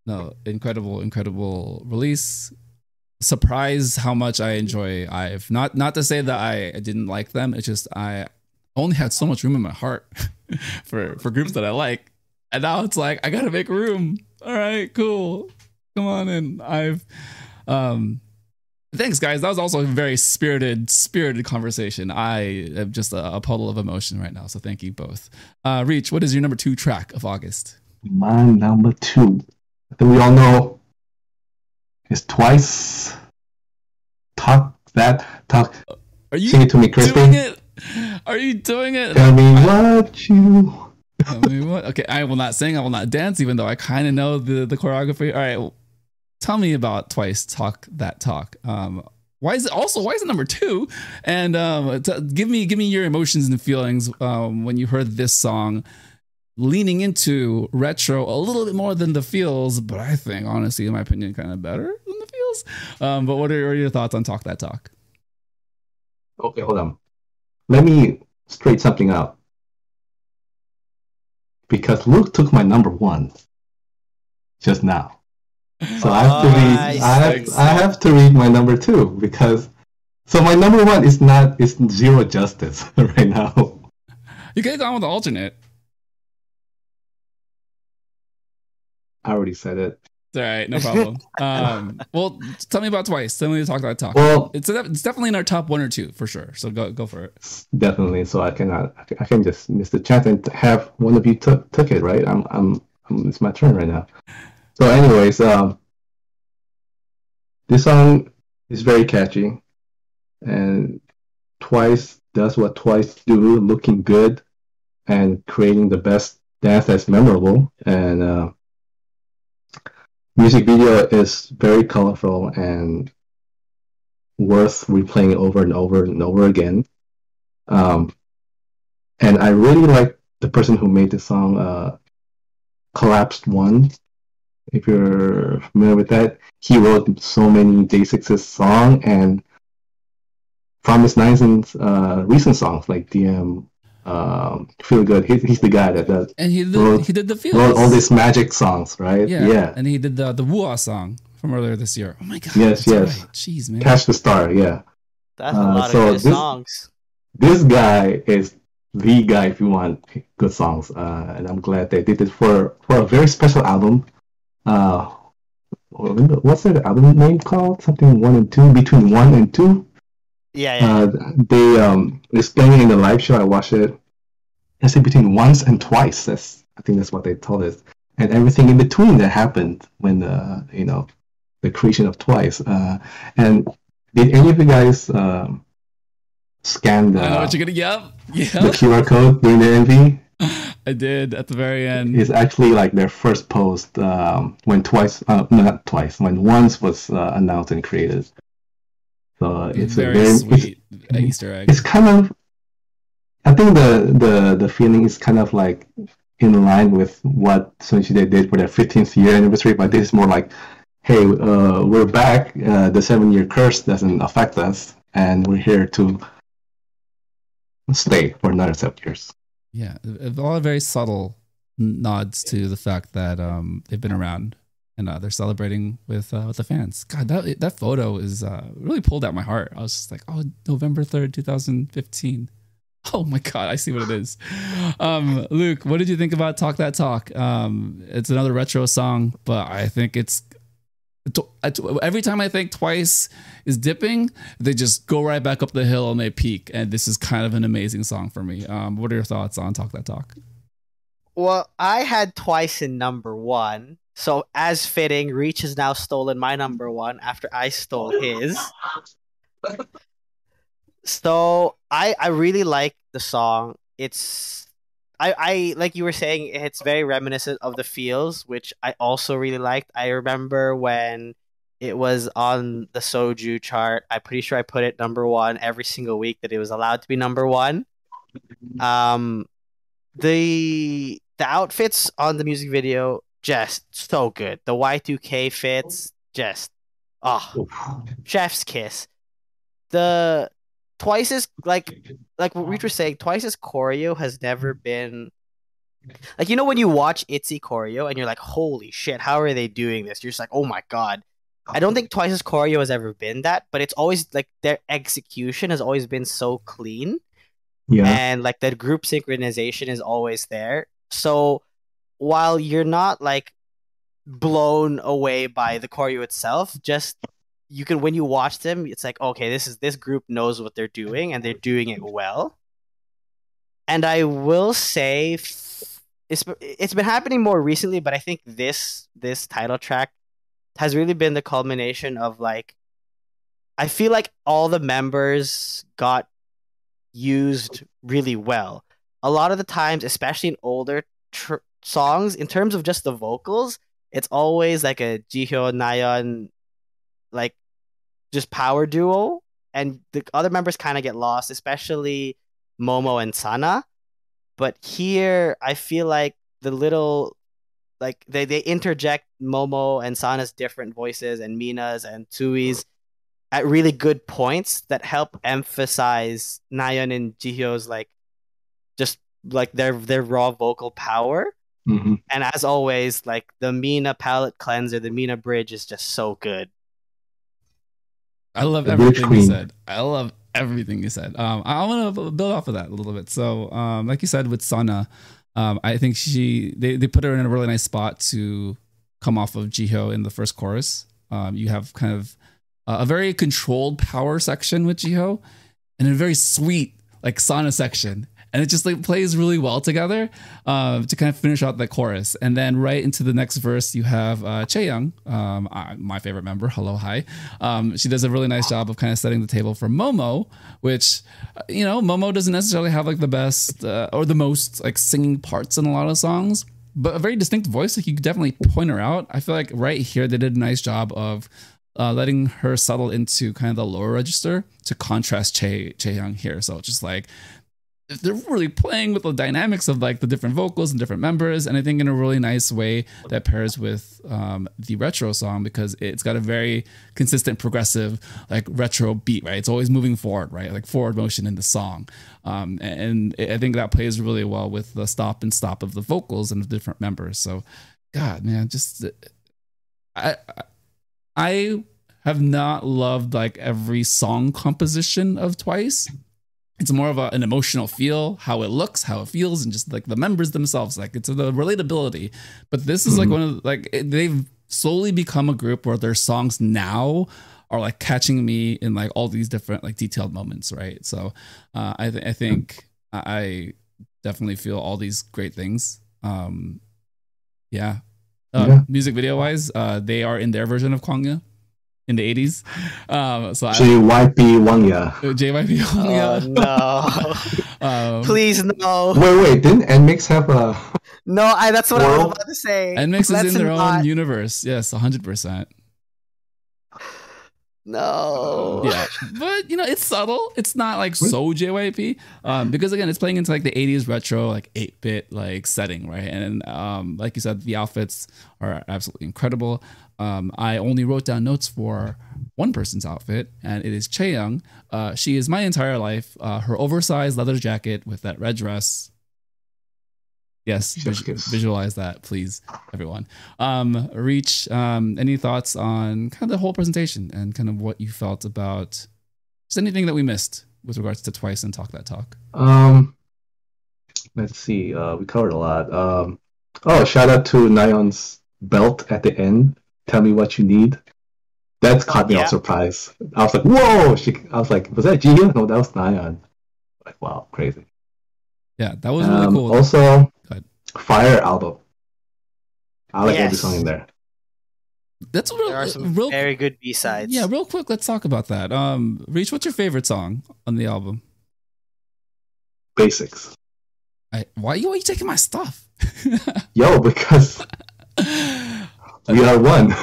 No, incredible release. Surprised how much I enjoy IVE. Not to say that I didn't like them. It's just I only had so much room in my heart for groups that I like, and now it's like I gotta make room. All right, cool. Come on in, IVE. Thanks, guys. That was also a very spirited conversation. I am just a puddle of emotion right now. So thank you both. Reach, what is your number 2 track of August? My number 2, that we all know, is Twice. Talk. Are you Sing it to me, Crispy. doing it? Are you doing it? Tell me what you. I mean, what? Okay, I will not sing. I will not dance, even though I kind of know the choreography. All right, well, tell me about Twice. Talk that talk. Why is it number 2? And give me your emotions and feelings when you heard this song, leaning into retro a little bit more than the feels, but I think honestly, in my opinion, kind of better than the feels. But what are your thoughts on Talk That Talk? Okay, hold on. Let me straight something out. Because Luke took my number 1 just now. So I have to read my number 2 because my number 1 is zero justice right now. You could have gone with the alternate. I already said it. All right, no problem. Well, tell me about Twice. Tell me to Talk That Talk. Well, it's definitely in our top 1 or 2 for sure. So go for it. Definitely. So I can just miss the chance and have one of you took it, right? It's my turn right now. So, anyways, this song is very catchy, and Twice does what Twice do, looking good and creating the best dance that's memorable. And music video is very colorful and worth replaying over and over and over again. And I really like the person who made this song, Collapsed One. If you're familiar with that, he wrote so many Day6's songs and Promise Nine's recent songs like DM, Feel Good. He's the guy that does. And he did the feels. Wrote all these magic songs, right? Yeah. And he did the Wua song from earlier this year. Oh my god. Yes. Right. Jeez, man. Catch the Star. Yeah. That's a lot of good songs. This guy is the guy if you want good songs, and I'm glad they did it for a very special album. What's that album name called? Something 1 and 2, between 1 and 2. Yeah. They explained it in the live show. I watched it. I said between once and twice. I think that's what they told us, and everything in between that happened when the creation of Twice. And Did any of you guys scan I know what the you're gonna. Yep. the QR code during the MV? I did at the very end. It's actually like their first post when Twice, no, not Twice, when Once was announced and created. So it's very a very sweet Easter egg. It's kind of, I think the feeling is kind of like in line with what Sunshide did for their 15th year anniversary, but this is more like, hey, we're back. The 7-year curse doesn't affect us, and we're here to stay for another 7 years. Yeah, a lot of very subtle nods to the fact that they've been around and they're celebrating with the fans. God, that photo is really pulled at my heart. I was just like, oh, November 3rd, 2015. Oh my God, I see what it is. Luke, what did you think about Talk That Talk? It's another retro song, but I think every time I think Twice is dipping, they just go right back up the hill and they peak. And this is kind of an amazing song for me. What are your thoughts on Talk That Talk? Well, I had Twice in number 1. So as fitting, Reach has now stolen my number 1 after I stole his. So I really like the song. I like you were saying, it's very reminiscent of the feels, which I also really liked. I remember when it was on the Soju chart. I'm pretty sure I put it number 1 every single week that it was allowed to be number 1. The outfits on the music video just so good. The Y2K fits just chef's kiss. The Twice's like what Reach was saying, Twice's choreo has never been like, you know, when you watch ITZY choreo and you're like, holy shit, how are they doing this? You're just like, oh my God. I don't think Twice's choreo has ever been that, but it's always like their execution has always been so clean. Yeah. And like the group synchronization is always there. So while you're not like blown away by the choreo itself, just you can, when you watch them, it's like, okay, this group knows what they're doing and they're doing it well. And I will say it's been happening more recently, but I think this title track has really been the culmination of like, I feel like all the members got used really well. A lot of the times, especially in older songs, in terms of just the vocals, it's always like a Jihyo, Nayeon, like just power duo, and the other members kind of get lost, especially Momo and Sana. But here, I feel like the little, like they interject Momo and Sana's different voices and Mina's and Tsui's at really good points that help emphasize Nayeon and Jihyo's like just like their raw vocal power. Mm-hmm. And as always, like the Mina palette cleanser, the Mina bridge is just so good. I love everything you said. I love everything you said. I want to build off of that a little bit. So, like you said with Sana, I think they put her in a really nice spot to come off of Jihyo in the first chorus. You have kind of a very controlled power section with Jihyo, and a very sweet like Sana section. And it just like plays really well together to kind of finish out the chorus. And then right into the next verse, you have Chaeyoung, my favorite member. Hello, hi. She does a really nice job of kind of setting the table for Momo, which, you know, Momo doesn't necessarily have like the best or the most like singing parts in a lot of songs, but a very distinct voice. Like you could definitely point her out. I feel like right here they did a nice job of letting her settle into kind of the lower register to contrast Chaeyoung here. So just like, they're really playing with the dynamics of like the different vocals and different members, and I think in a really nice way that pairs with the retro song, because it's got a very consistent progressive like retro beat, right? It's always moving forward, right? Like forward motion in the song, and I think that plays really well with the stop and stop of the vocals and the different members. So God, man, just I have not loved like every song composition of Twice. It's more of an emotional feel, how it looks, how it feels, and just like the members themselves. Like it's the relatability. But this is like one of they've slowly become a group where their songs now are like catching me in like all these different like detailed moments, right? So I think I definitely feel all these great things. Music video wise, they are in their version of Kwangya. in the 80s. So JYP Wangya. JYP Wangya. Oh no! Please no. Wait, didn't NMIX have a? No, that's what I was about to say. NMIX is in their own universe. Yes, 100%. No. Yeah, but it's subtle. It's not like so JYP, because again, it's playing into like the 80s retro, like 8-bit like setting, right? And like you said, the outfits are absolutely incredible. I only wrote down notes for one person's outfit, and it is Chaeyoung. She is my entire life. Her oversized leather jacket with that red dress. Yes, visualize that, please, everyone. Reach, any thoughts on kind of the whole presentation and kind of what you felt about just anything that we missed with regards to Twice and Talk That Talk? Let's see. We covered a lot. Shout out to Nayeon's belt at the end. Tell me what you need. That's caught me off surprise. I was like, whoa! I was like, was that Jihyun? No, that was Nayeon. Like, wow, crazy. Yeah, that was really cool. Also, Fire album. I like every song in there. There are some very good B-sides. Yeah, real quick, let's talk about that. Reach, what's your favorite song on the album? Basics. Why are you taking my stuff? Yo, because we are one.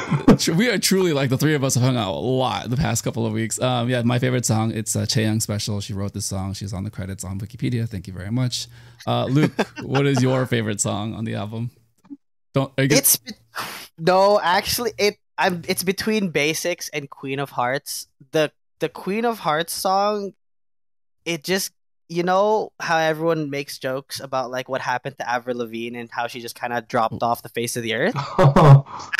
We are truly like the three of us have hung out a lot the past couple of weeks. Yeah, my favorite song, it's Chaeyoung Special. She wrote this song. She's on the credits on Wikipedia. Thank you very much. Luke, what is your favorite song on the album? It's between Basics and Queen of Hearts. The Queen of Hearts song, it just, how everyone makes jokes about like what happened to Avril Lavigne and how she just kind of dropped off the face of the earth.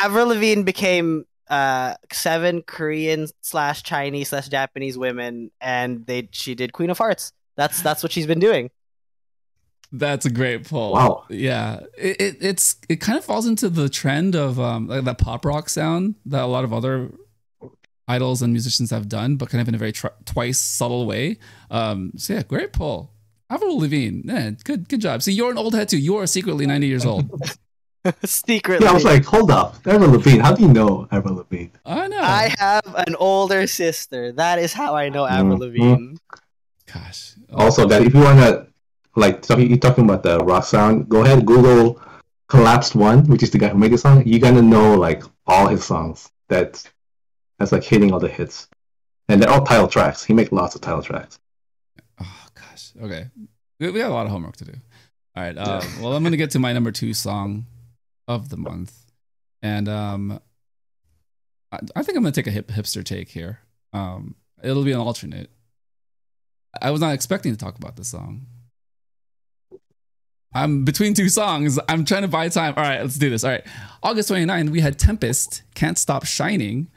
Avril Lavigne became 7 Korean/Chinese/Japanese women, and she did Queen of Hearts. That's what she's been doing. That's a great pull. Wow. Yeah, it kind of falls into the trend of like that pop rock sound that a lot of other idols and musicians have done, but kind of in a very Twice subtle way. So yeah, great pull. Avril Lavigne, man, good job. See, you're an old head too. You are secretly 90 years old. Secretly. Yeah, I was like, hold up, Avril Lavigne. How do you know Avril Lavigne? I know. I have an older sister. That is how I know Avril Lavigne. Gosh. Also, that if you wanna you're talking about the rock sound, go ahead, Google Collapsed One, which is the guy who made the song. You're gonna know like all his songs. That's like hitting all the hits, and they're all title tracks. He makes lots of title tracks. Oh gosh. Okay, we got a lot of homework to do. All right. Well, I'm gonna get to my number 2 song of the month, and I think I'm gonna take a hipster take here. It'll be an alternate. I was not expecting to talk about this song. I'm between 2 songs. I'm trying to buy time. All right, let's do this. All right. August 29th, we had Tempest, Can't Stop Shining.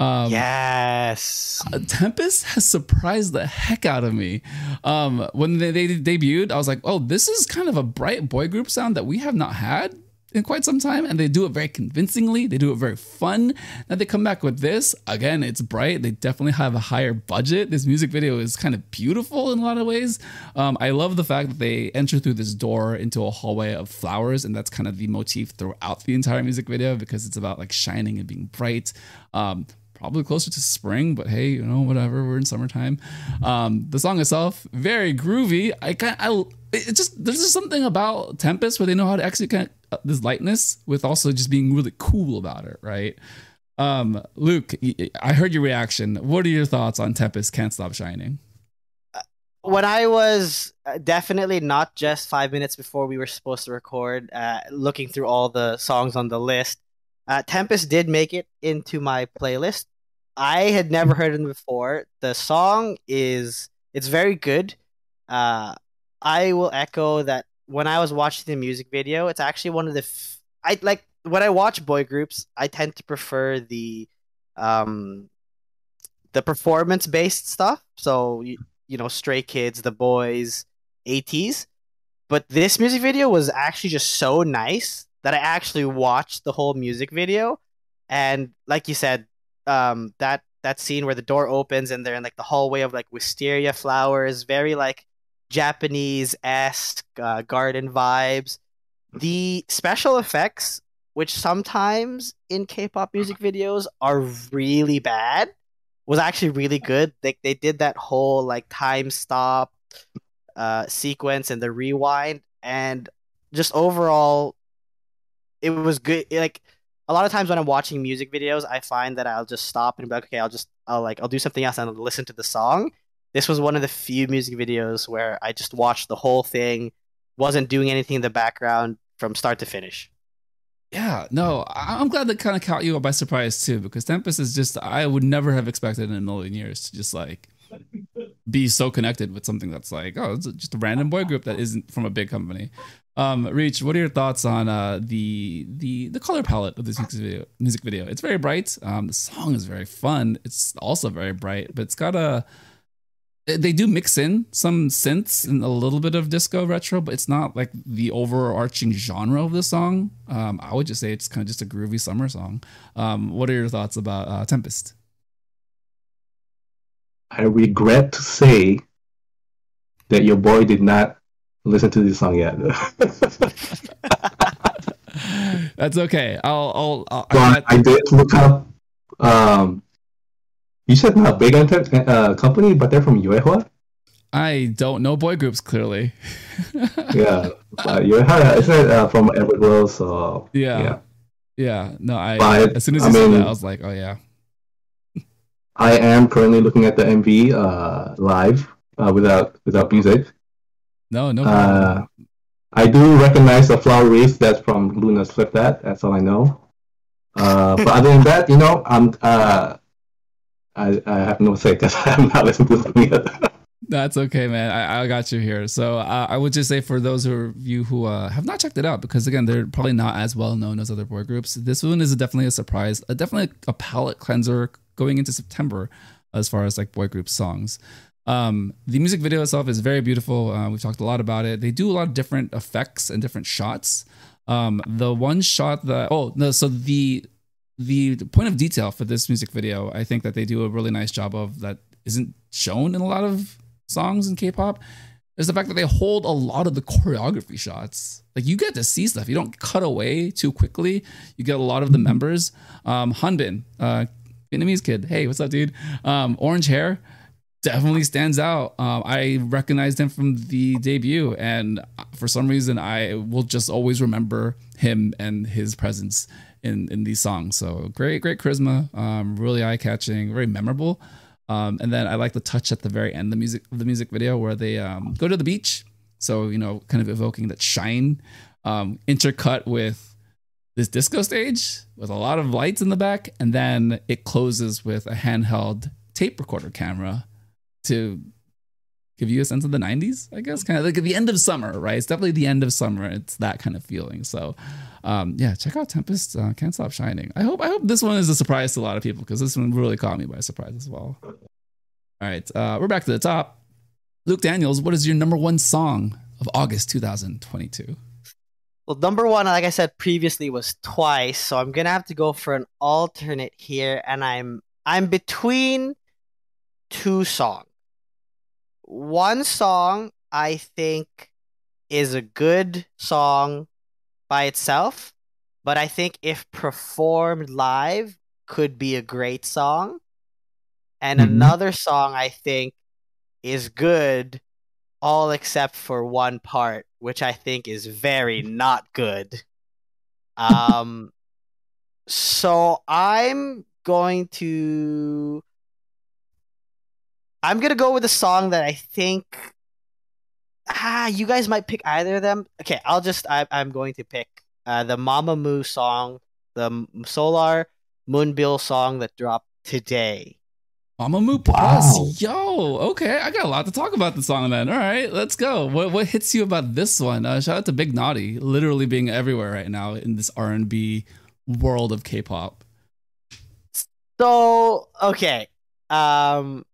Yes. Tempest has surprised the heck out of me. When they debuted, I was like, oh, this is kind of a bright boy group sound that we have not had in quite some time, and they do it very convincingly. They do it very fun. Now they come back with this. Again, it's bright. They definitely have a higher budget. This music video is kind of beautiful in a lot of ways. I love the fact that they enter through this door into a hallway of flowers, and that's kind of the motif throughout the entire music video because it's about like shining and being bright. Probably closer to spring, but hey, whatever. We're in summertime. The song itself, very groovy. There's just something about Tempest where they know how to execute this lightness with also just being really cool about it, right? Luke, I heard your reaction. What are your thoughts on Tempest Can't Stop Shining? When I was definitely not just 5 minutes before we were supposed to record, looking through all the songs on the list, Tempest did make it into my playlist. I had never heard them before. The song it's very good. I will echo that when I was watching the music video, it's actually one of the when I watch boy groups, I tend to prefer the performance based stuff. So Stray Kids, The Boys, ATs. But this music video was actually just so nice that I actually watched the whole music video. And like you said, that scene where the door opens and they're in like the hallway of like wisteria flowers, very like Japanese-esque garden vibes. The special effects which sometimes in K-pop music videos are really bad, was actually really good. They did that whole like time stop sequence and the rewind, and just overall it was good. Like a lot of times when I'm watching music videos, I find that I'll just stop and be like, okay, I'll do something else and I'll listen to the song. This was one of the few music videos where I just watched the whole thing, wasn't doing anything in the background from start to finish. Yeah, no, I'm glad that kind of caught you by surprise too, because Tempest is just, I would never have expected in a million years to just like be so connected with something that's like, oh, it's just a random boy group that isn't from a big company. Reach, what are your thoughts on the color palette of this music video? It's very bright. The song is very fun. It's also very bright, but it's got they do mix in some synths and a little bit of disco retro, but it's not like the overarching genre of the song. I would just say it's kind of just a groovy summer song. What are your thoughts about Tempest? I regret to say that your boy did not listen to this song yet. That's okay. I did look up. You said not a big company, but they're from Yuehua? I don't know boy groups clearly. Yeah, Yuehua isn't it from Everglow? So yeah. No, but, as soon as you said that, I was like, oh yeah. I am currently looking at the MV live without music. No. I do recognize the flower wreath that's from Luna's Flip That. That's all I know. But other than that, I have no say because I'm not listening to the song yet. That's okay, man. I got you here. So I would just say for those of you who have not checked it out, because again, they're probably not as well known as other boy groups. This one is definitely a surprise, definitely a palate cleanser going into September as far as like boy group songs. The music video itself is very beautiful. We've talked a lot about it. They do a lot of different effects and different shots. The one shot so the point of detail for this music video, I think that they do a really nice job of that isn't shown in a lot of songs in K-pop, is the fact that they hold a lot of the choreography shots. Like you get to see stuff. You don't cut away too quickly. You get a lot of the members. Hanbin, Vietnamese kid. Hey, what's up, dude? Orange hair. Definitely stands out. I recognized him from the debut, and for some reason, I will just always remember him and his presence in these songs. So great charisma, really eye catching, very memorable. And then I like the touch at the very end of the music video where they go to the beach. So kind of evoking that shine, intercut with this disco stage with a lot of lights in the back, and then it closes with a handheld tape recorder camera to give you a sense of the 90s, I guess, kind of like at the end of summer, right? It's definitely the end of summer. It's that kind of feeling. So check out Tempest, Can't Stop Shining. I hope this one is a surprise to a lot of people, because this one really caught me by surprise as well. All right, we're back to the top. LukeDaniels, what is your number one song of August 2022? Well, number one, like I said previously, was Twice, so I'm gonna have to go for an alternate here, and I'm between two songs. One song I think is a good song by itself, but I think if performed live could be a great song. And another song I think is good, all except for one part, which I think is very not good. So I'm going to go with a song that I think you guys might pick either of them. Okay, I'm going to pick the Mamamoo song, the Solar Moonbill song that dropped today. Mamamoo Plus. Wow. Yo, okay, I got a lot to talk about the song then. All right, let's go. What hits you about this one? Shout out to Big Naughty, literally being everywhere right now in this R&B world of K-pop. So, okay. From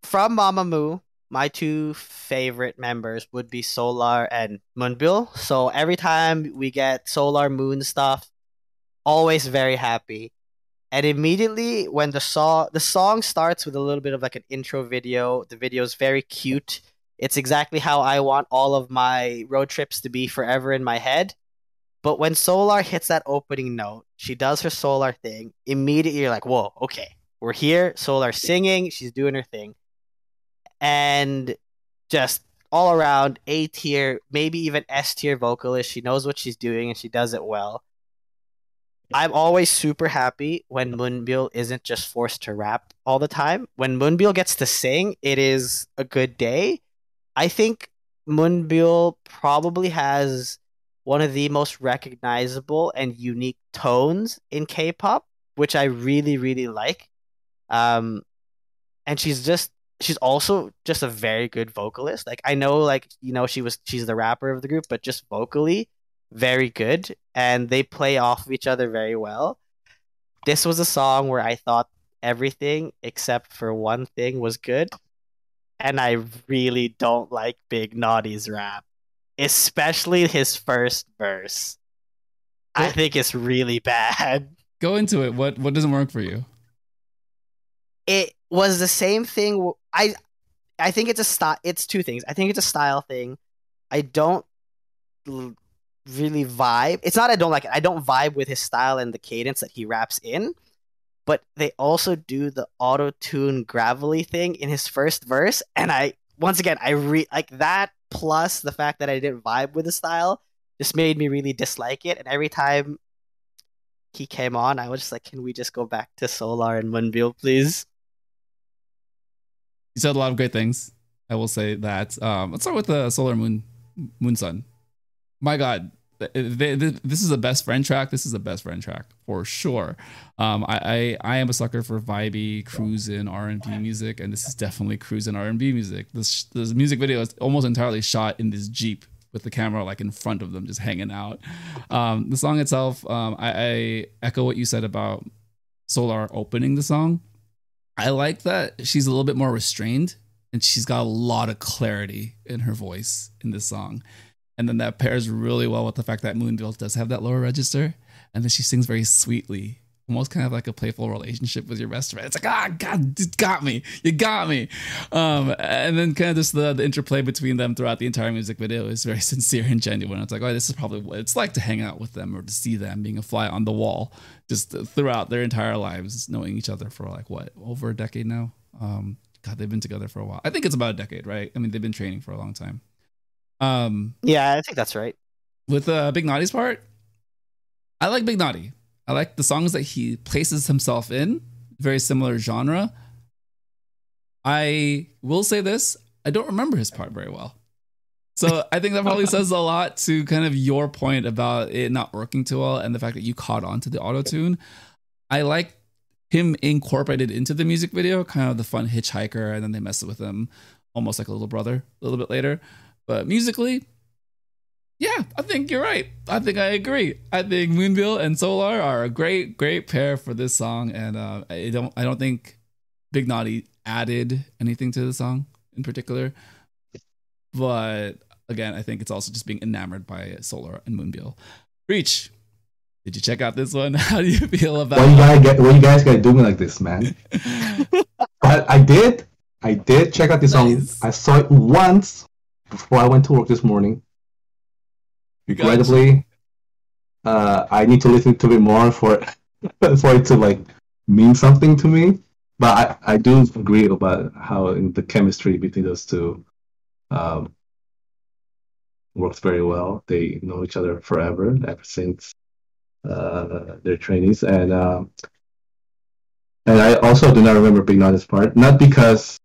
Mamamoo, my two favorite members would be Solar and Moonbill. So every time we get Solar Moon stuff, always very happy. And immediately when the song starts with a little bit of like an intro video, the video is very cute. It's exactly how I want all of my road trips to be forever in my head. But when Solar hits that opening note, she does her Solar thing. Immediately, you're like, whoa, okay, we're here. Solar singing, she's doing her thing. And just all around A tier, maybe even S tier vocalist. She knows what she's doing and she does it well. I'm always super happy when Moonbyul isn't just forced to rap all the time. When Moonbyul gets to sing, it is a good day. I think Moonbyul probably has one of the most recognizable and unique tones in K-pop, which I really, really like. And she's also just a very good vocalist. Like, I know, like, you know, she's the rapper of the group, but just vocally, very good. And they play off of each other very well. This was a song where I thought everything except for one thing was good. And I really don't like Big Naughty's rap, especially his first verse. I think it's really bad. Go into it. What doesn't work for you? It was the same thing. I think it's a style. It's two things. I think it's a style thing. I don't really vibe. It's not I don't like it. I don't vibe with his style and the cadence that he raps in. But they also do the auto-tune gravelly thing in his first verse, and I like that. Plus the fact that I didn't vibe with the style just made me really dislike it. And every time he came on, I was just like, "Can we just go back to Solar and Moonbyul, please?" You said a lot of great things. I will say that. Let's start with the Solar Moon Sun. My God, this is a best friend track. This is a best friend track for sure. I am a sucker for vibey cruising R&B music, and this is definitely cruising R&B music. This music video is almost entirely shot in this Jeep with the camera like in front of them, just hanging out. The song itself, I echo what you said about Solar opening the song. I like that she's a little bit more restrained and she's got a lot of clarity in her voice in this song. And then that pairs really well with the fact that Moonbyul does have that lower register. And then she sings very sweetly, almost kind of like a playful relationship with your best friend. It's like, ah, God, you got me. You got me. And then kind of just the interplay between them throughout the entire music video is very sincere and genuine. It's like, oh, this is probably what it's like to hang out with them or to see them being a fly on the wall just throughout their entire lives, knowing each other for like, what, over a decade now? God, they've been together for a while. I think it's about a decade, right? I mean, they've been training for a long time. Yeah, I think that's right. With Big Naughty's part, I like Big Naughty. I like the songs that he places himself in, very similar genre. I will say this, I don't remember his part very well. So I think that probably says a lot to kind of your point about it not working too well and the fact that you caught on to the auto-tune. I like him incorporated into the music video, kind of the fun hitchhiker, and then they mess with him almost like a little brother a little bit later. But musically, yeah, I think you're right. I think I agree. I think Moonbyul and Solar are a great pair for this song, and I don't think Big Naughty added anything to the song in particular. But again, I think it's also just being enamored by Solar and Moonbyul. Reach, did you check out this one? How do you feel about? What you guys gotta do me like this, man? But I did check out this song. I saw it once before I went to work this morning. Regrettably, I need to listen to it more for it to like mean something to me. But I do agree about how the chemistry between those two works very well. They know each other forever, ever since they're trainees, and I also do not remember Big Naughty's part, not because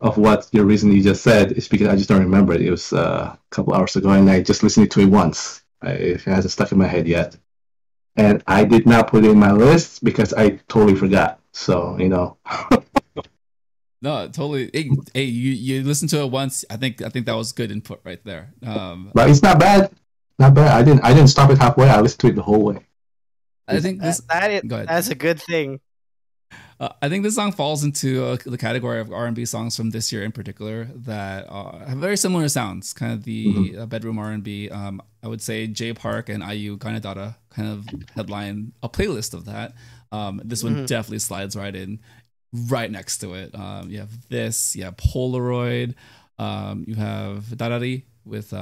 of what your reason you just said, it's because I just don't remember it. It was a couple hours ago, and I just listened to it once. It hasn't stuck in my head yet, and I did not put it in my list because I totally forgot. So No, totally. Hey, you listened to it once. I think that was good input right there. But it's not bad. Not bad. I didn't stop it halfway. I listened to it the whole way. I think that's a good thing. I think this song falls into the category of R&B songs from this year in particular that have very similar sounds, kind of the bedroom R&B. I would say Jay Park and IU kind of headline a playlist of that. This one definitely slides right in, right next to it. You have this, you have Polaroid, you have Darari, with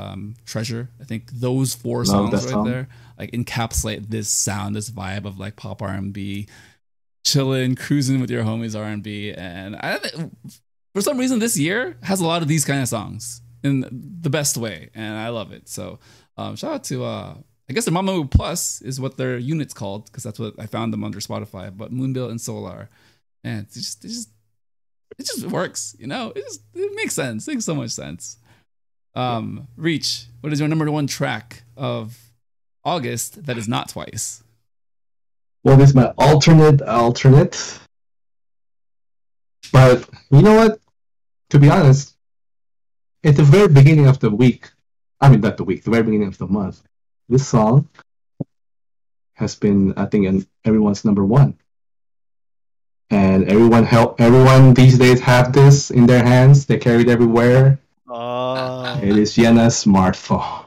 Treasure. I think those four Love songs that right song. there like encapsulate this sound, this vibe of like pop R&B, chilling, cruising with your homies R&B. And for some reason this year has a lot of these kind of songs in the best way, and I love it. So shout out to I guess their Mamamoo Plus is what their unit's called, because that's what I found them under Spotify. But Moonbill and Solar, man, it just works, you know. It makes sense. It makes so much sense. Reach, what is your number one track of August that is not Twice? Well, this is my alternate. But you know what? To be honest, at the very beginning of the week, I mean not the week, the very beginning of the month, this song has been, I think, everyone's number one. And everyone these days have this in their hands. They carry it everywhere. Oh. It is Yena's Smartphone.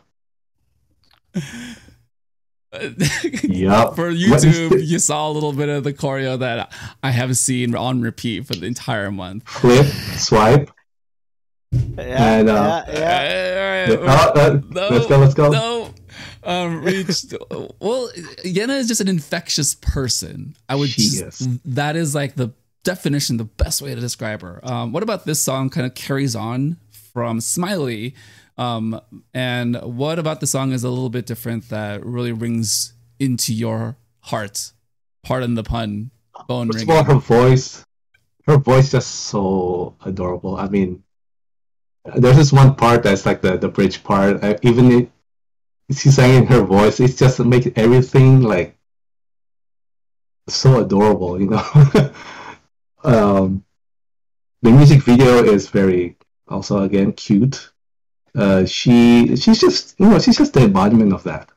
Yup. For YouTube, you saw a little bit of the choreo that I have seen on repeat for the entire month. Flip, swipe. Yeah, Let's go. No. Reach. Well, Yena is just an infectious person. That is like the definition, the best way to describe her. What about this song kind of carries on from Smiley? And what about the song is a little bit different that really rings into your heart? Pardon the pun. Bone First ringing. of all, her voice just so adorable. I mean, there's this one part that's like the bridge part. She's singing her voice. It just makes everything like so adorable, you know. The music video is very also again cute. She's just the embodiment of that.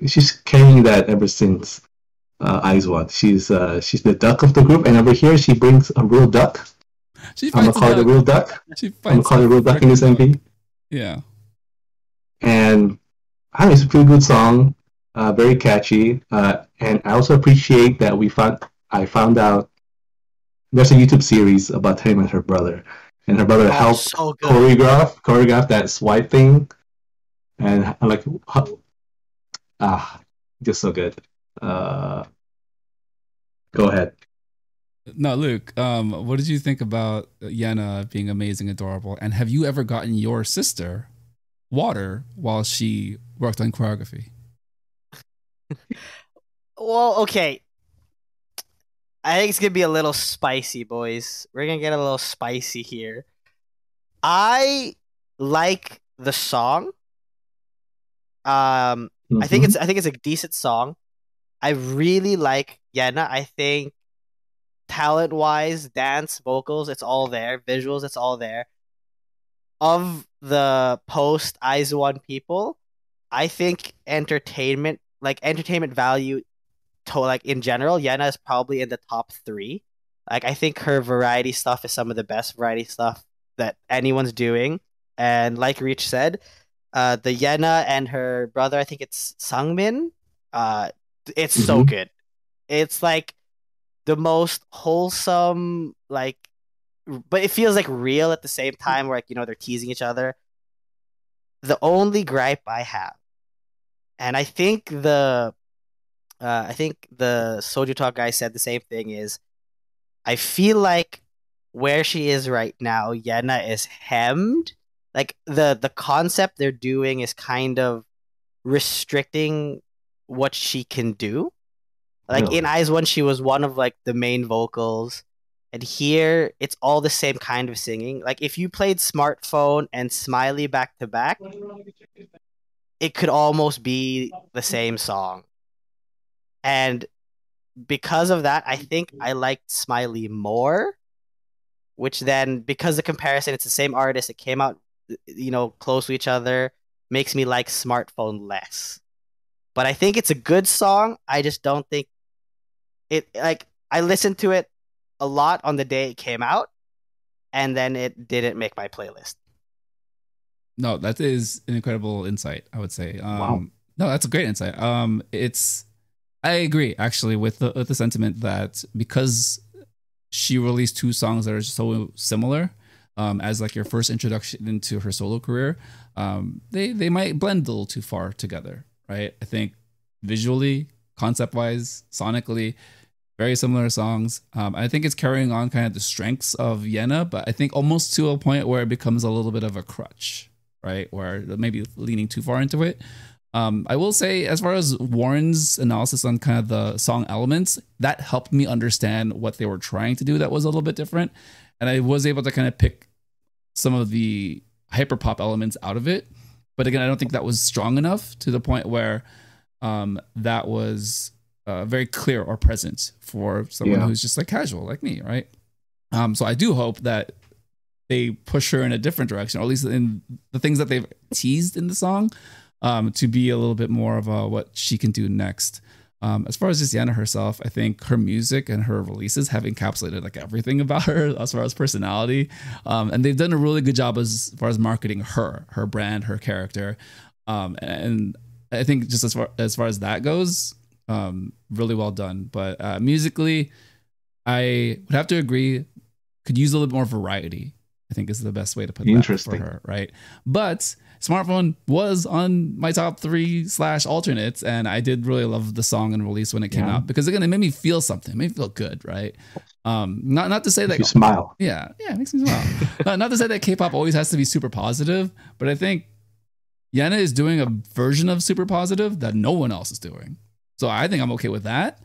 She's carrying that ever since Eyes One. She's the duck of the group, and over here she brings a real duck. I'm gonna call it a real duck. I'm gonna call it a real duck in this MV. Yeah. And it's a pretty good song, very catchy, and I also appreciate that I found out there's a YouTube series about him and her brother, and her brother helped choreograph that swipe thing, and I'm like, just so good. Go ahead. No, Luke. What did you think about Yena being amazing, adorable, and have you ever gotten your sister water while she worked on choreography? Well, okay. I think it's gonna be a little spicy, boys. We're gonna get a little spicy here. I like the song. I think it's a decent song. I really like Yena. I think talent-wise, dance, vocals, it's all there. Visuals, it's all there. Of the post Eyes One people, I think entertainment value to like in general, Yena is probably in the top 3. Like I think her variety stuff is some of the best variety stuff that anyone's doing. And like Reach said, the Yena and her brother, I think it's Sungmin, it's so good. It's like the most wholesome, like, but it feels like real at the same time, where like, you know, they're teasing each other. The only gripe I have, and I think the SojuTalk guy said the same thing, is I feel like where she is right now, Yena is hemmed. Like the concept they're doing is kind of restricting what she can do. Like in Eyes One, she was one of like the main vocals, and here it's all the same kind of singing. Like if you played Smartphone and Smiley back to back, it could almost be the same song. And because of that, I think I liked Smiley more, which then, because the comparison, it's the same artist, it came out, you know, close to each other, makes me like Smartphone less. But I think it's a good song. I just don't think it, like, I listened to it a lot on the day it came out, and then it didn't make my playlist. No, that is an incredible insight, I would say. Wow. No, that's a great insight. I agree actually with the sentiment that because she released 2 songs that are so similar, as like your first introduction into her solo career, they might blend a little too far together, right? I think visually, concept wise, sonically, very similar songs. I think it's carrying on kind of the strengths of Yena, but I think almost to a point where it becomes a little bit of a crutch, right? Where maybe leaning too far into it. I will say, as far as Warren's analysis on kind of the song elements, that helped me understand what they were trying to do that was a little bit different. And I was able to kind of pick some of the hyperpop elements out of it. But again, I don't think that was strong enough to the point where that was very clear or present for someone who's just like casual like me, right? So I do hope that they push her in a different direction, or at least in the things that they've teased in the song, to be a little bit more of what she can do next. As far as just Yena herself, I think her music and her releases have encapsulated like everything about her as far as personality. And they've done a really good job as far as marketing her brand, her character. And I think just as far as that goes, really well done. But musically, I would have to agree, could use a little bit more variety, I think is the best way to put that for her, right? But Smartphone was on my top 3 / alternates, and I did really love the song and release when it came out, because again, it made me feel something, it made me feel good, right? Not to say that you smile. Yeah, it makes me smile. Not to say that K-pop always has to be super positive, but I think Yena is doing a version of super positive that no one else is doing. So I think I'm okay with that.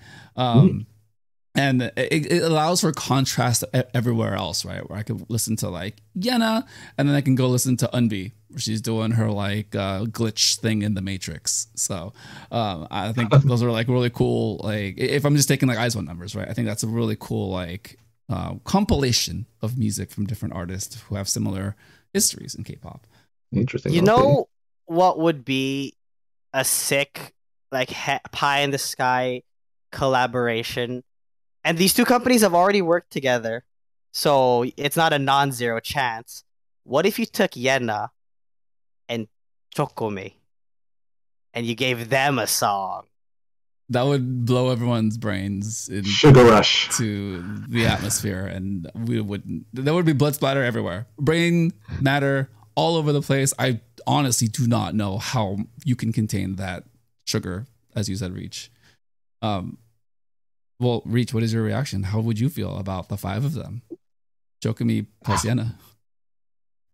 And it allows for contrast everywhere else, right? Where I could listen to like Yena, and then I can go listen to Eunbi, where she's doing her like glitch thing in the Matrix. So I think those are like really cool. Like if I'm just taking like IZ*ONE numbers, right? I think that's a really cool like compilation of music from different artists who have similar histories in K-pop. Interesting. You know what would be a sick like pie in the sky collaboration? And these two companies have already worked together, so it's not a non-zero chance. What if you took Yena and Chokome and you gave them a song? That would blow everyone's brains in Sugar Rush to the atmosphere, and there would be blood splatter everywhere. Brain matter all over the place. I honestly do not know how you can contain that sugar, as you said, Reach. Well, Reach, what is your reaction? How would you feel about the 5 of them? Chokumi plus Yena.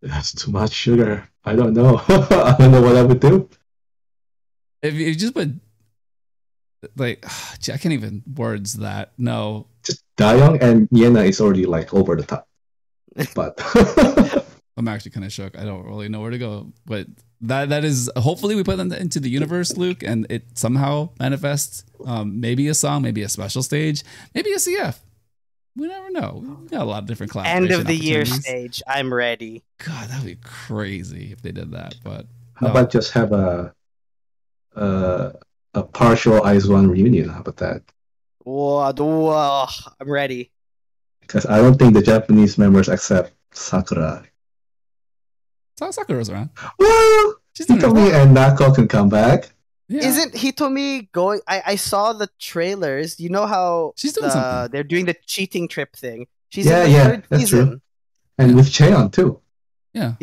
That's too much sugar. I don't know. I don't know what I would do. If you just put, like, I can't even words that. No. Just Dayoung and Yena is already like over the top. But I'm actually kind of shook. I don't really know where to go. But that is, hopefully we put them into the universe, Luke, and it somehow manifests. Maybe a song, maybe a special stage, maybe a CF. We never know. We got a lot of different collaboration End of the year stage. I'm ready. God, that'd be crazy if they did that. But how about just have a partial IZ*ONE reunion? How about that? Whoa, I'm ready. Because I don't think the Japanese members accept Sakura. Sakura's around. Well, Hitomi and Nako can come back. Yeah. Isn't Hitomi going? I saw the trailers. You know how she's doing something. They're doing the cheating trip thing. She's in the 3rd that's season. True. And with Cheon too. Yeah.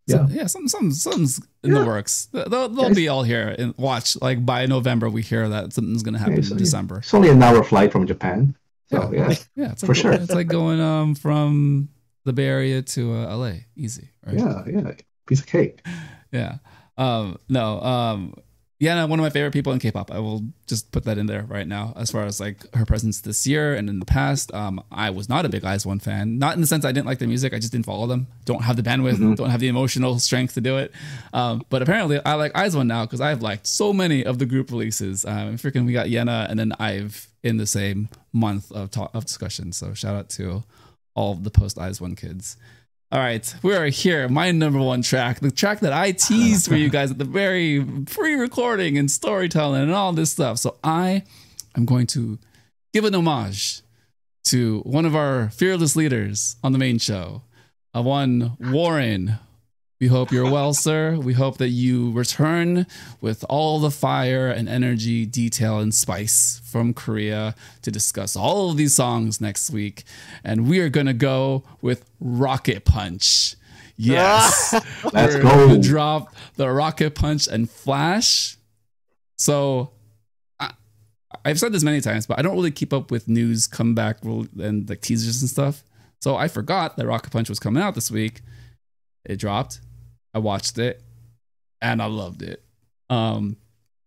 Something's in the works. They'll be all here and watch. Like by November, we hear that something's gonna happen in December. It's only an hour flight from Japan. So yeah, it's like for sure. It's like going from the Bay Area to LA. Easy, right? Yeah. Piece of cake. Yeah. Yena, one of my favorite people in K-pop. I will just put that in there right now. As far as like her presence this year and in the past, I was not a big IZ*ONE fan. Not in the sense I didn't like their music. I just didn't follow them. Don't have the bandwidth. Don't have the emotional strength to do it. But apparently, I like IZ*ONE now because I've liked so many of the group releases. We got Yena and then IVE in the same month of discussion. So shout out to all of the post IZ*ONE kids. All right, we are here. My number 1 track, the track that I teased for you guys at the very pre-recording and storytelling and all this stuff. So I am going to give an homage to one of our fearless leaders on the main show, one Warren We hope you're well, sir. We hope that you return with all the fire and energy, detail, and spice from Korea to discuss all of these songs next week. And we are going to go with Rocket Punch. Yes. Let's We're go. going to drop the Rocket Punch and Flash. So I've said this many times, but I don't really keep up with news, comeback, and like teasers and stuff. So I forgot that Rocket Punch was coming out this week. It dropped. I watched it and I loved it. I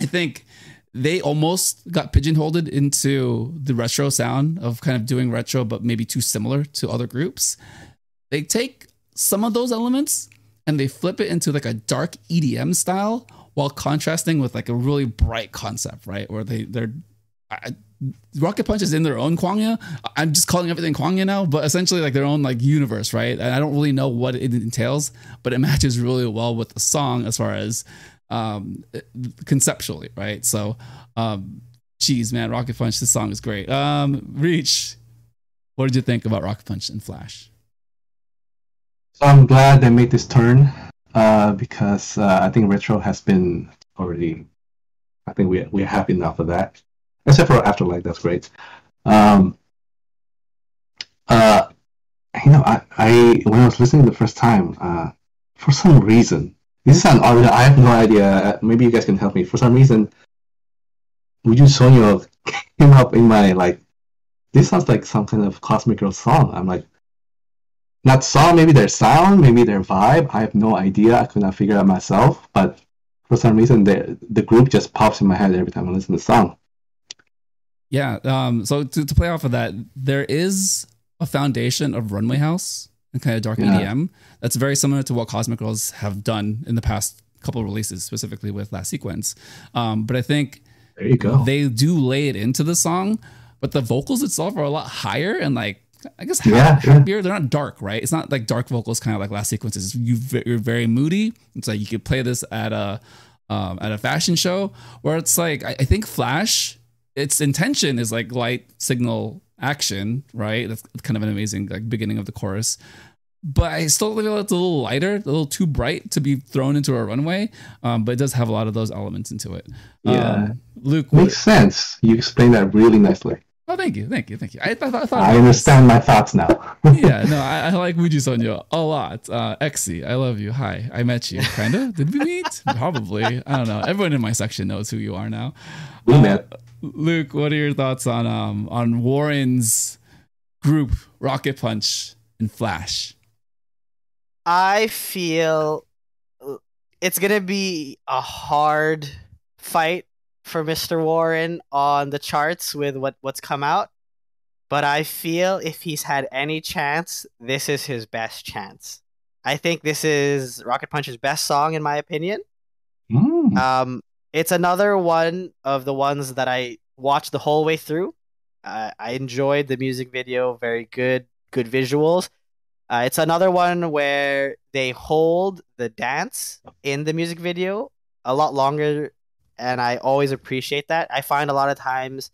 think they almost got pigeonholed into the retro sound of kind of doing retro, but maybe too similar to other groups. They take some of those elements and they flip it into like a dark EDM style while contrasting with like a really bright concept, right? Where they're Rocket Punch is in their own Kwangya. I'm just calling everything Kwangya now, but essentially like their own like universe, right? And I don't really know what it entails, but it matches really well with the song as far as conceptually, right? So, geez, man, Rocket Punch, this song is great. Reach, what did you think about Rocket Punch and Flash? So I'm glad they made this turn because I think retro has been already. I think we're happy enough of that. Except for Afterlife, that's great. I when I was listening the first time, for some reason, this is an audio. I have no idea. Maybe you guys can help me. For some reason, Uju Sonyo came up in my like. This sounds like some kind of Cosmic Girl song. I'm like, not song. Maybe their sound, maybe their vibe. I have no idea. I could not figure it out myself. But for some reason, the group just pops in my head every time I listen to the song. Yeah. So to play off of that, there is a foundation of Runway House and kind of dark EDM that's very similar to what Cosmic Girls have done in the past couple of releases, specifically with Last Sequence. But I think there you go. They do lay it into the song, but the vocals itself are a lot higher and like, I guess happier. They're not dark, right? It's not like dark vocals, kind of like Last Sequences. You're very moody. It's like you could play this at a fashion show where it's like, I think Flash, its intention is like light signal action, right? That's kind of an amazing like beginning of the chorus. But I still feel it's a little lighter, a little too bright to be thrown into a runway. But it does have a lot of those elements into it. Yeah, Luke, makes sense. You explained that really nicely. Oh, thank you. I thought I understand my thoughts now. Yeah, no, I like Uju Sonyo a lot. Exy, I love you. Hi, I met you. Kind of. Did we meet? Probably. I don't know. Everyone in my section knows who you are now. We met. Luke, what are your thoughts on Warren's group, Rocket Punch and Flash? I feel it's gonna be a hard fight for Mr. Warren on the charts with what's come out, but I feel if he's had any chance, this is his best chance. I think this is Rocket Punch's best song in my opinion. It's another one of the ones that I watched the whole way through. I enjoyed the music video, very good visuals. It's another one where they hold the dance in the music video a lot longer, and I always appreciate that. I find a lot of times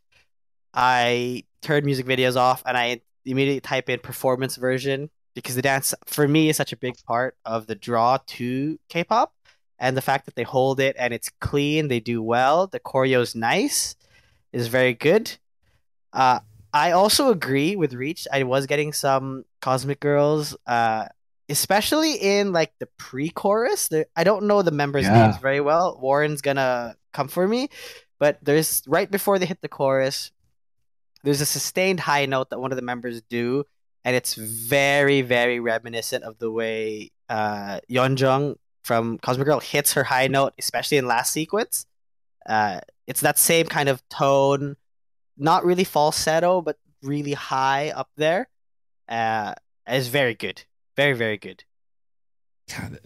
I turn music videos off and I immediately type in performance version because the dance, for me, is such a big part of the draw to K-pop. And the fact that they hold it and it's clean, they do well, the choreo's nice, is very good. I also agree with Reach. I was getting some Cosmic Girls, especially in like the pre-chorus. I don't know the members' names very well. Warren's gonna come for me, but there's right before they hit the chorus, there's a sustained high note that one of the members do, and it's very, very reminiscent of the way Yeonjung from Cosmic Girl hits her high note, especially in Last Sequence. It's that same kind of tone, not really falsetto, but really high up there. It's very good. Very, very good. God,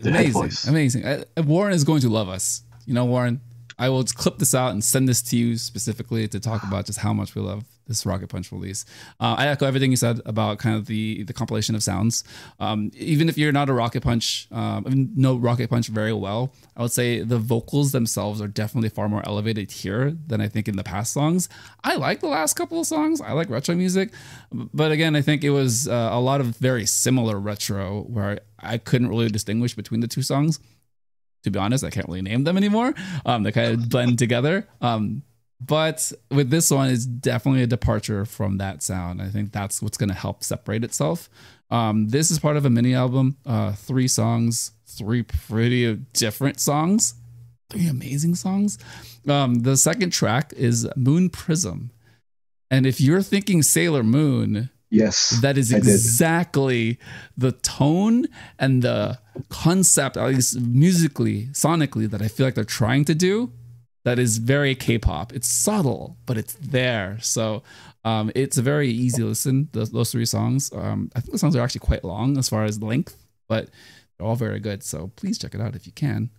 amazing. Warren is going to love us. You know, Warren, I will clip this out and send this to you specifically to talk about just how much we love this Rocket Punch release. I echo everything you said about kind of the compilation of sounds. Even if you're not a Rocket Punch, know Rocket Punch very well, I would say the vocals themselves are definitely far more elevated here than I think in the past songs. I like the last couple of songs. I like retro music, but again, I think it was a lot of very similar retro where I couldn't really distinguish between the two songs. To be honest, I can't really name them anymore. They kind of blend together. But with this one, it's definitely a departure from that sound. I think that's what's going to help separate itself. This is part of a mini album, 3 songs, 3 pretty different songs, 3 amazing songs. The second track is Moon Prism. And if you're thinking Sailor Moon, yes, that is exactly the tone and the concept, at least musically, sonically, that I feel like they're trying to do. That is very K-pop. It's subtle, but it's there. So it's a very easy listen, those 3 songs. I think the songs are actually quite long as far as length, but they're all very good. So please check it out if you can.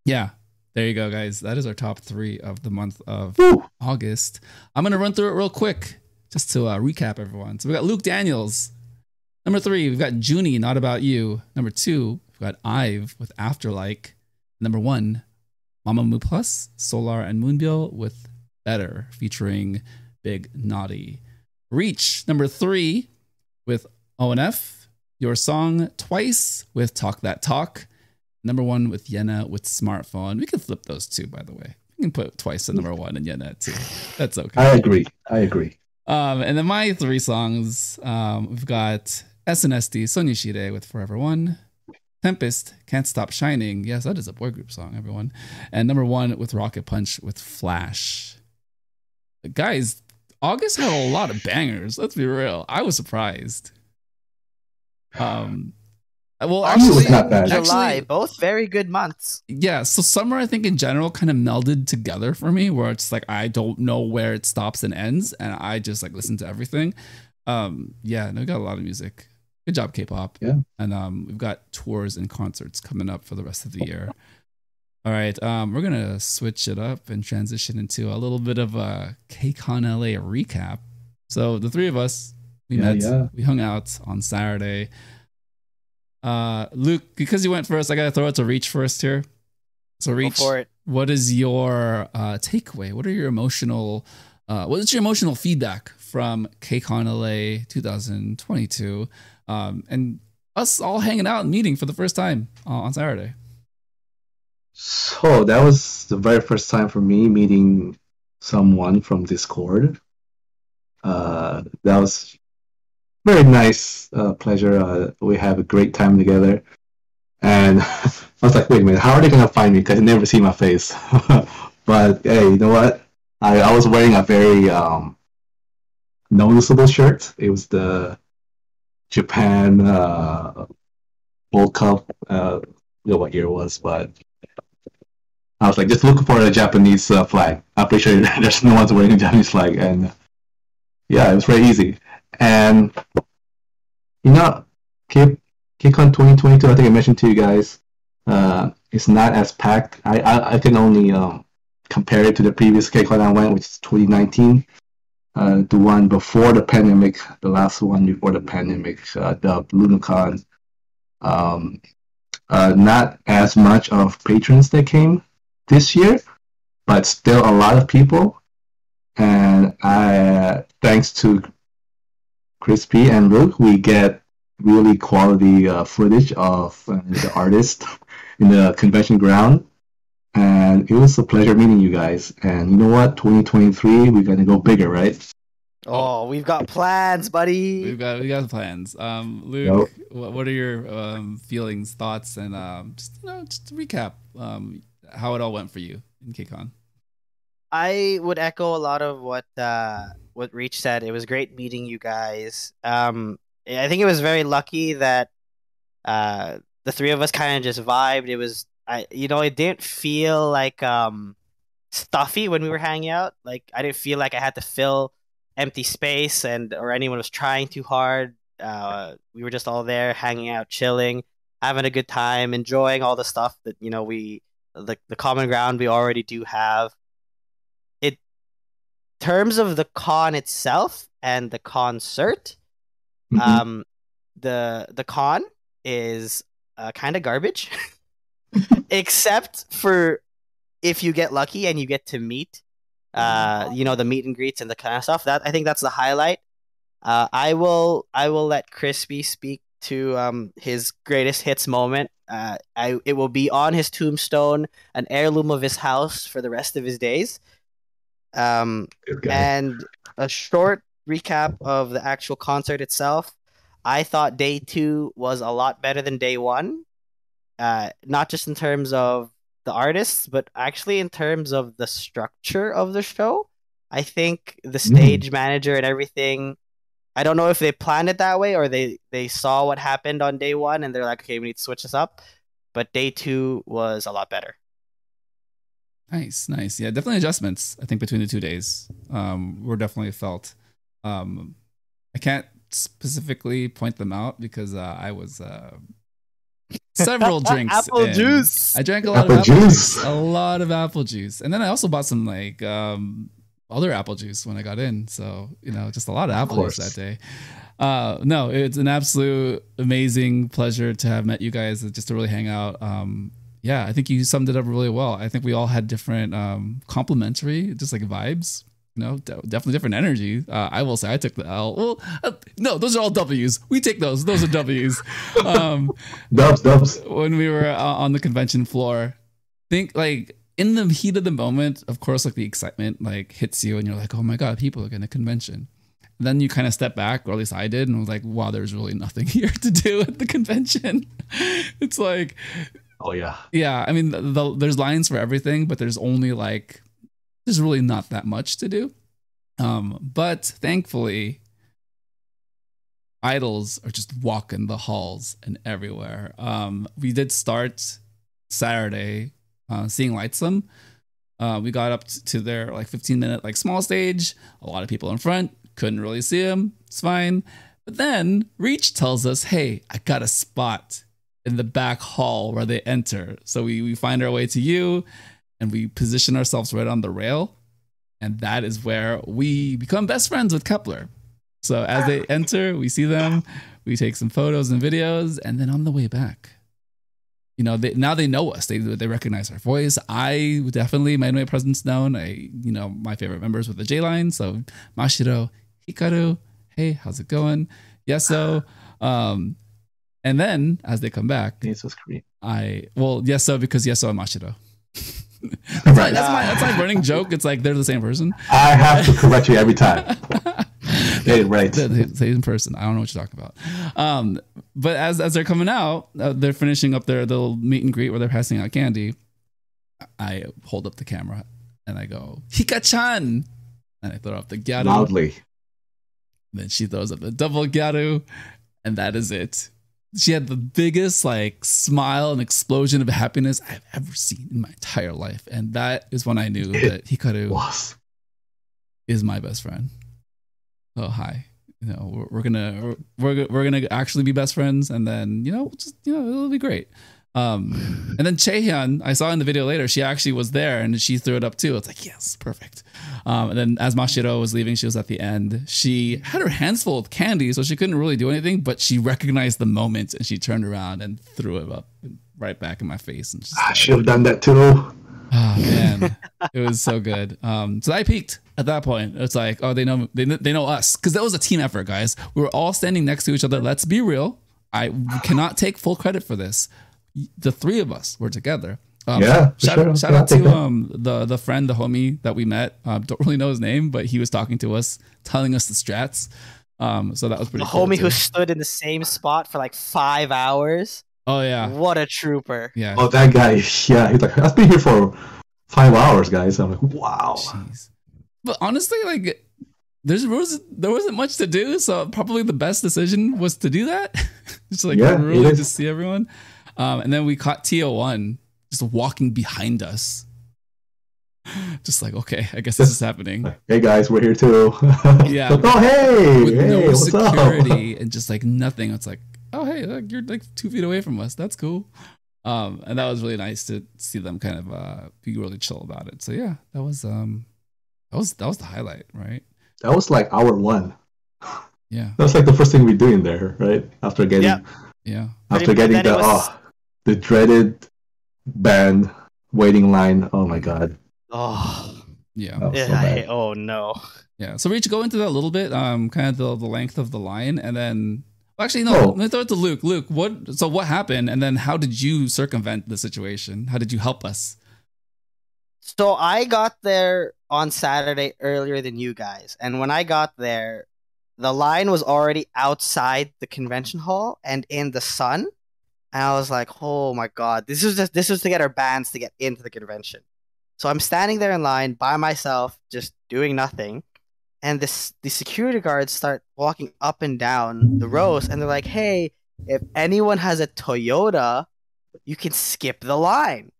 Yeah, there you go, guys. That is our top 3 of the month of August. I'm going to run through it real quick just to recap everyone. So we got LukeDaniels. Number 3, we've got Junie, Not About You. Number 2, we've got IVE with Afterlike. Number 1, Mamamoo Plus, Solar and Moonbyul with Better, featuring Big Naughty. Reach, number 3, with ONF. Your Song, Twice, with Talk That Talk. Number 1 with Yena with Smartphone. We can flip those 2, by the way. We can put Twice at number 1 and Yena at 2. That's okay. I agree. And then my 3 songs, we've got SNSD, Sonyashire with Forever One. Tempest, Can't Stop Shining. Yes, that is a boy group song, everyone. And number 1 with Rocket Punch with Flash. Guys, August had a lot of bangers. Let's be real. I was surprised. Well, actually, was not bad. July, both very good months. Yeah, so summer, I think in general, kind of melded together for me, where it's like I don't know where it stops and ends, and I just like listen to everything. Yeah, no, we got a lot of music. Good job, K-pop. Yeah, and we've got tours and concerts coming up for the rest of the year. All right, we're gonna switch it up and transition into a little bit of a KCON LA recap. So the 3 of us, we hung out on Saturday. Luke, because you went first, I gotta throw it to Reach first here. So Reach, go for it. What is your takeaway? What is your emotional feedback from KCON LA 2022? And us all hanging out and meeting for the first time on Saturday. So that was the very first time for me meeting someone from Discord. That was very nice pleasure. We have a great time together. And I was like, wait a minute, how are they going to find me? Because they never see my face. But hey, you know what? I was wearing a very noticeable shirt. It was the Japan World Cup. I don't know what year it was, but I was like, just looking for a Japanese flag. I'm pretty sure there's no one's wearing a Japanese flag. And yeah, it was very easy. And you know, KCON 2022, I think I mentioned to you guys, it's not as packed. I can only compare it to the previous KCON I went, which is 2019. The one before the pandemic, the last one before the pandemic, the LunaCon. Not as much of patrons that came this year, but still a lot of people. And thanks to Crispy and Luke, we get really quality footage of the artist in the convention ground. And it was a pleasure meeting you guys. And you know what? 2023, we're going to go bigger, right? Oh, we've got plans, buddy. We got plans. Luke, what are your feelings, thoughts, and just to recap how it all went for you in KCON? I would echo a lot of what Reach said. It was great meeting you guys. I think it was very lucky that the 3 of us kind of just vibed. It was, it didn't feel like stuffy when we were hanging out. Like I didn't feel like I had to fill empty space or anyone was trying too hard. We were just all there hanging out, chilling, having a good time, enjoying all the stuff that the common ground we already do have. terms of the con itself and the concert, Mhm. the con is kind of garbage, except for if you get lucky and you get to meet, the meet and greets and the kind of stuff. That I think that's the highlight. I will let Crispy speak to his greatest hits moment. It will be on his tombstone, an heirloom of his house for the rest of his days. Good guy. And a short recap of the actual concert itself. I thought day 2 was a lot better than day 1. Not just in terms of the artists, but actually in terms of the structure of the show. I think the stage manager and everything, I don't know if they planned it that way or they saw what happened on day 1 and they're like, okay, we need to switch this up. But day 2 was a lot better. Nice. Yeah, definitely adjustments, I think, between the 2 days were definitely felt. I can't specifically point them out because I was several drinks. Apple juice. I drank a lot of apple juice. A lot of apple juice. And then I also bought some like other apple juice when I got in. So, just a lot of apple juice that day. No, it's an absolute amazing pleasure to have met you guys, just to really hang out. Yeah, I think you summed it up really well. I think we all had different complementary, just like vibes. Definitely different energy. I will say I took the L. Well, no, those are all W's. We take those. Those are W's. Dubs. When we were on the convention floor, think like in the heat of the moment, of course, like the excitement like hits you and you're like, oh my God, people are going to convention. And then you kind of step back, or at least I did, and was like, wow, there's really nothing here to do at the convention. It's like, oh yeah. Yeah, I mean, there's lines for everything, but there's really not that much to do. But thankfully, idols are just walking the halls and everywhere. We did start Saturday seeing Lightsome. We got up to their like 15-minute like small stage. A lot of people in front. Couldn't really see them. It's fine. But then Reach tells us, hey, I got a spot in the back hall where they enter. So we find our way to you and we position ourselves right on the rail. And that is where we become best friends with Kepler. So as they enter, we see them, we take some photos and videos, and then on the way back, now they know us. They recognize our voice. I definitely made my presence known. My favorite members with the J line. So Mashiro, Hikaru, hey, how's it going? Yeso. And then as they come back, Yeso's great. Yeso because Yeso and Mashiro. Right. That's my running joke. It's like they're the same person. I have to correct you every time. Get it right. Same person. I don't know what you're talking about. But as they're coming out, they're finishing up their little meet and greet where they're passing out candy. I hold up the camera and I go, Hika-chan! And I throw up the gyaru. Loudly. Then she throws up the double gyaru. And that is it. She had the biggest like smile and explosion of happiness I've ever seen in my entire life. And that is when I knew that Hikaru is my best friend. Oh, hi. We're gonna actually be best friends, and then it'll be great. And then Chaehyun, I saw in the video later, she actually was there and she threw it up too. It's like, yes, perfect. And then as Mashiro was leaving, she was at the end. She had her hands full of candy, so she couldn't really do anything, but she recognized the moment and she turned around and threw it up right back in my face. And I should have done that too. Oh man, it was so good. So I peaked at that point. It's like, oh, they know us, because that was a team effort, guys. We were all standing next to each other. Let's be real. I cannot take full credit for this. The three of us were together. Shout out to the friend, the homie that we met. Don't really know his name, but he was talking to us, telling us the strats. So that was pretty cool. The homie who stood in the same spot for like 5 hours. Oh yeah, what a trooper! Yeah. Oh, that guy. Yeah, he's like, I've been here for 5 hours, guys. I'm like, wow. Jeez. But honestly, like, there wasn't much to do, so probably the best decision was to do that. Just like really just see everyone. And then we caught TO1 just walking behind us. Just like, okay, I guess this is happening. Hey guys, we're here too. Yeah. Oh, hey, with no what's security up? And just like nothing. It's like, oh, hey, like, you're like 2 feet away from us. That's cool. And that was really nice to see them kind of be really chill about it. So yeah, that was That was the highlight, right? That was like hour one. Yeah. That's like the first thing we do in there, right? After getting Yeah. after getting the dreaded band waiting line. Oh my god. Oh. Yeah. That was so bad. Oh no. Yeah. So Reach, go into that a little bit, kind of the length of the line, and then actually no, let me throw it to Luke. Luke, what happened, and then how did you circumvent the situation? How did you help us? So I got there on Saturday earlier than you guys, and when I got there, the line was already outside the convention hall and in the sun. And I was like, oh my god, this was to get our bands to get into the convention. So I'm standing there in line by myself, just doing nothing. And the security guards start walking up and down the rows, and they're like, hey, if anyone has a Toyota, you can skip the line.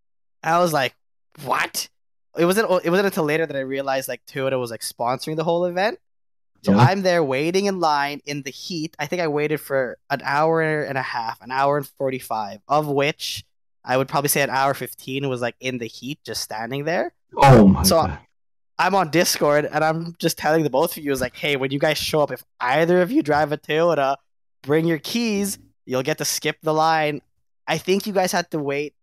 And I was like, what? It wasn't until later that I realized like Toyota was like sponsoring the whole event. So I'm there waiting in line in the heat. I think I waited for an hour and a half, an hour and 45, of which I would probably say an hour 15 was like in the heat, just standing there. Oh my god. I'm on Discord and I'm just telling the both of you, is like, hey, when you guys show up, if either of you drive a Toyota, bring your keys. You'll get to skip the line. I think you guys had to wait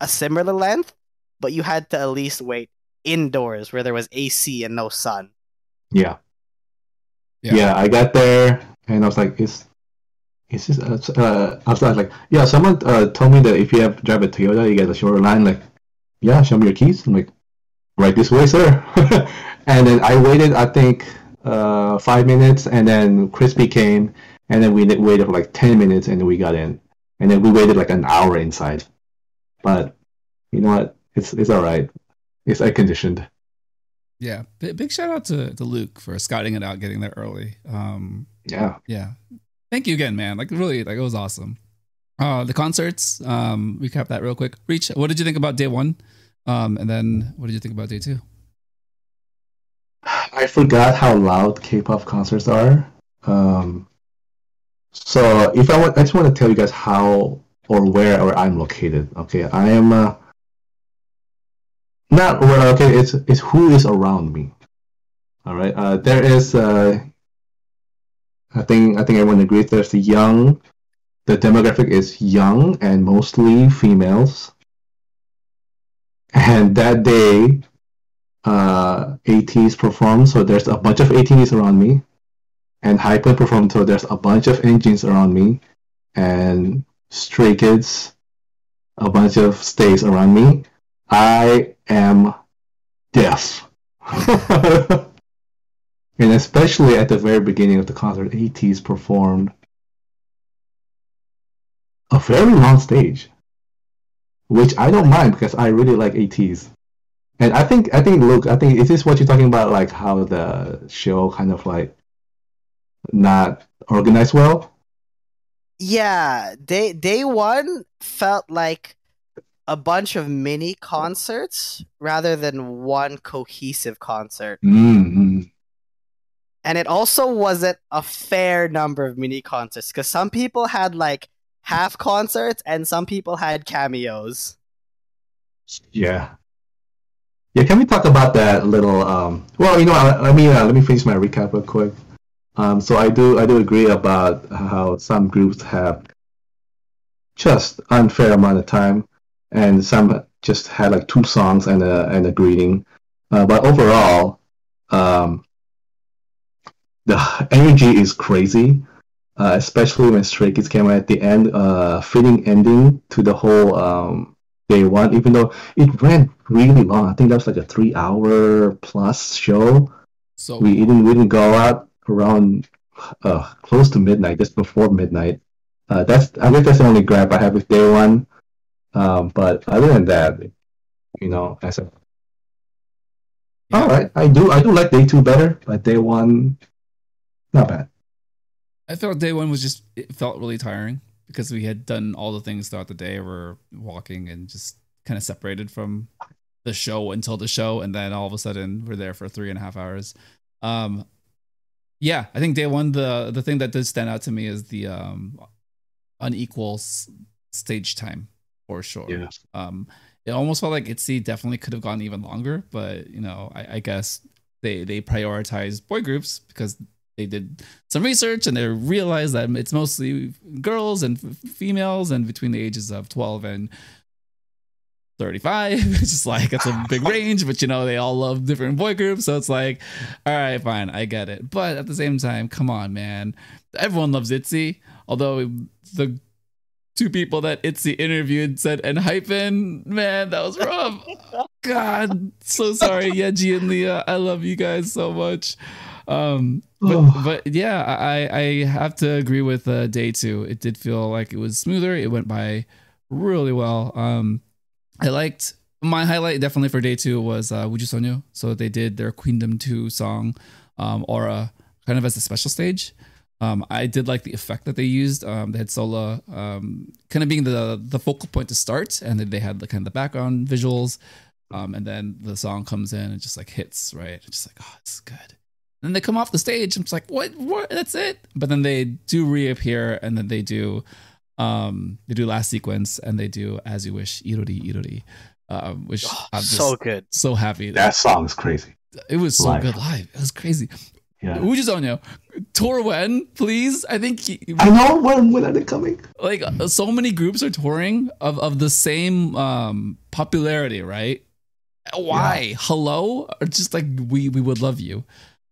a similar length, but you had to at least wait indoors where there was AC and no sun. Yeah. I got there and I was like, is this? I was like, yeah. Someone told me that if you drive a Toyota, you get a shorter line. Like, yeah, show me your keys. I'm like, right this way, sir. And then I waited, I think, 5 minutes, and then Crispy came, and then we waited for like 10 minutes, and then we got in, and then we waited like an hour inside. But you know what? It's all right. It's air conditioned. Yeah, big shout out to Luke for scouting it out, getting there early. Yeah. Thank you again, man. Like really, like it was awesome. The concerts. Recap that real quick. Reach. What did you think about day one? And then what did you think about day two? I forgot how loud K-pop concerts are. So I just want to tell you guys how or where I'm located. Okay, I am. Not where, okay, it's who is around me. All right. There is I think everyone agrees there's the demographic is young and mostly females. And that day ATs performed, so there's a bunch of ATs around me. And Hyper performed, so there's a bunch of engines around me. And Stray Kids, a bunch of stays around me. I am deaf. And especially at the very beginning of the concert, ATs performed a very long stage, which I don't mind because I really like ATs. And I think Luke, is this what you're talking about, like how the show kind of like not organized well? Yeah, day one felt like a bunch of mini concerts rather than one cohesive concert. Mm-hmm. And it also wasn't a fair number of mini concerts because some people had like half concerts and some people had cameos. Yeah. Can we talk about that little? Well, you know, let me finish my recap real quick. So I do agree about how some groups have just unfair amount of time, and some just had like 2 songs and a greeting. But overall, the energy is crazy, especially when Stray Kids came out at the end, fitting ending to the whole day one, even though it ran really long. I think that was like a 3-hour plus show. So we didn't go out around close to midnight, just before midnight. I guess that's the only gripe I have with day one. But other than that, you know, all right, I do like day two better, but day one, not bad. I felt day one it felt really tiring because we had done all the things throughout the day. We're walking and just kind of separated from the show until the show, and then all of a sudden we're there for 3.5 hours. Yeah, I think day one, the thing that did stand out to me is the unequal stage time for sure. Yeah. It almost felt like ITZY definitely could have gone even longer, but you know, I guess they prioritize boy groups because they did some research and they realized that it's mostly girls and females and between the ages of 12 and 35. It's just like, it's a big range, but they all love different boy groups. So it's like, all right, fine, I get it. But at the same time, come on, man. Everyone loves ITZY. Although the two people that ITZY interviewed said ENHYPEN, man, that was rough. God, so sorry, Yeji and Leah. I love you guys so much. But yeah, I have to agree with day 2. It did feel like it was smoother. It went by really well. I liked my highlight definitely for day 2 was Wuju Sonyo. So they did their Queendom 2 song, Aura, kind of as a special stage. I did like the effect that they used. They had Sola kind of being the focal point to start, and then they had the kind of the background visuals, and then the song comes in and just like hits, right? It's just like, oh, it's good. And then they come off the stage, I'm just like, what? That's it. But then they do reappear, and then they do Last Sequence, and they do As You Wish, Irori, which I'm just so good, so happy. That song is crazy. It was so good live. It was crazy. Yeah. Wuju Sonyo, tour when, please? I think I know when are they coming? Like so many groups are touring of the same popularity, right? Why? Yeah. Hello? Or just like we would love you.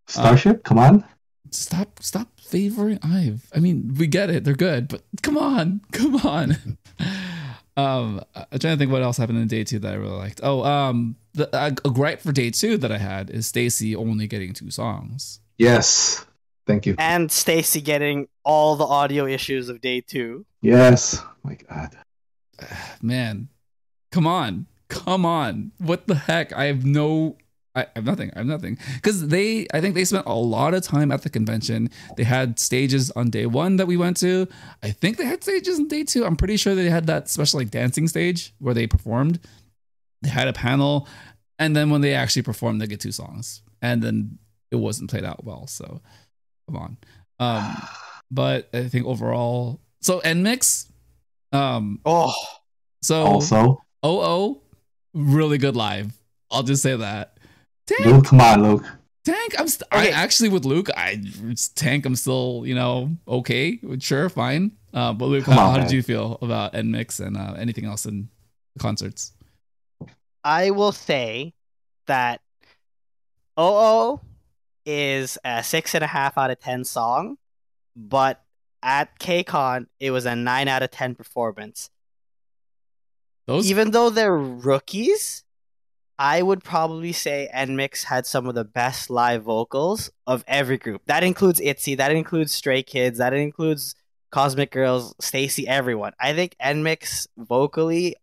Starship, come on. Stop favoring IVE. I mean, we get it, they're good, but come on. I'm trying to think what else happened in day 2 that I really liked. A gripe for day 2 that I had is Stacy only getting 2 songs. Yes. Thank you. And Stacy getting all the audio issues of day 2. Yes. My God. Man. Come on. What the heck? I have nothing. Because I think they spent a lot of time at the convention. They had stages on day 1 that we went to. I think they had stages on day 2. I'm pretty sure they had that special like dancing stage where they performed. They had a panel. And then when they actually performed, they get 2 songs. And then it wasn't played out well, so come on. But I think overall, so NMIX, so also really good live. I'll just say that. Tank, Luke, come on, Luke. Tank, I actually with Luke, Tank, I'm still okay, sure, fine. But Luke, how did you feel about NMIX and anything else in the concerts? I will say that OO is a 6.5 out of 10 song, but at KCON it was a 9 out of 10 performance. Even though they're rookies, I would probably say NMIX had some of the best live vocals of every group. That includes ITZY, that includes Stray Kids, that includes Cosmic Girls, Stacy, everyone. I think NMIX vocally,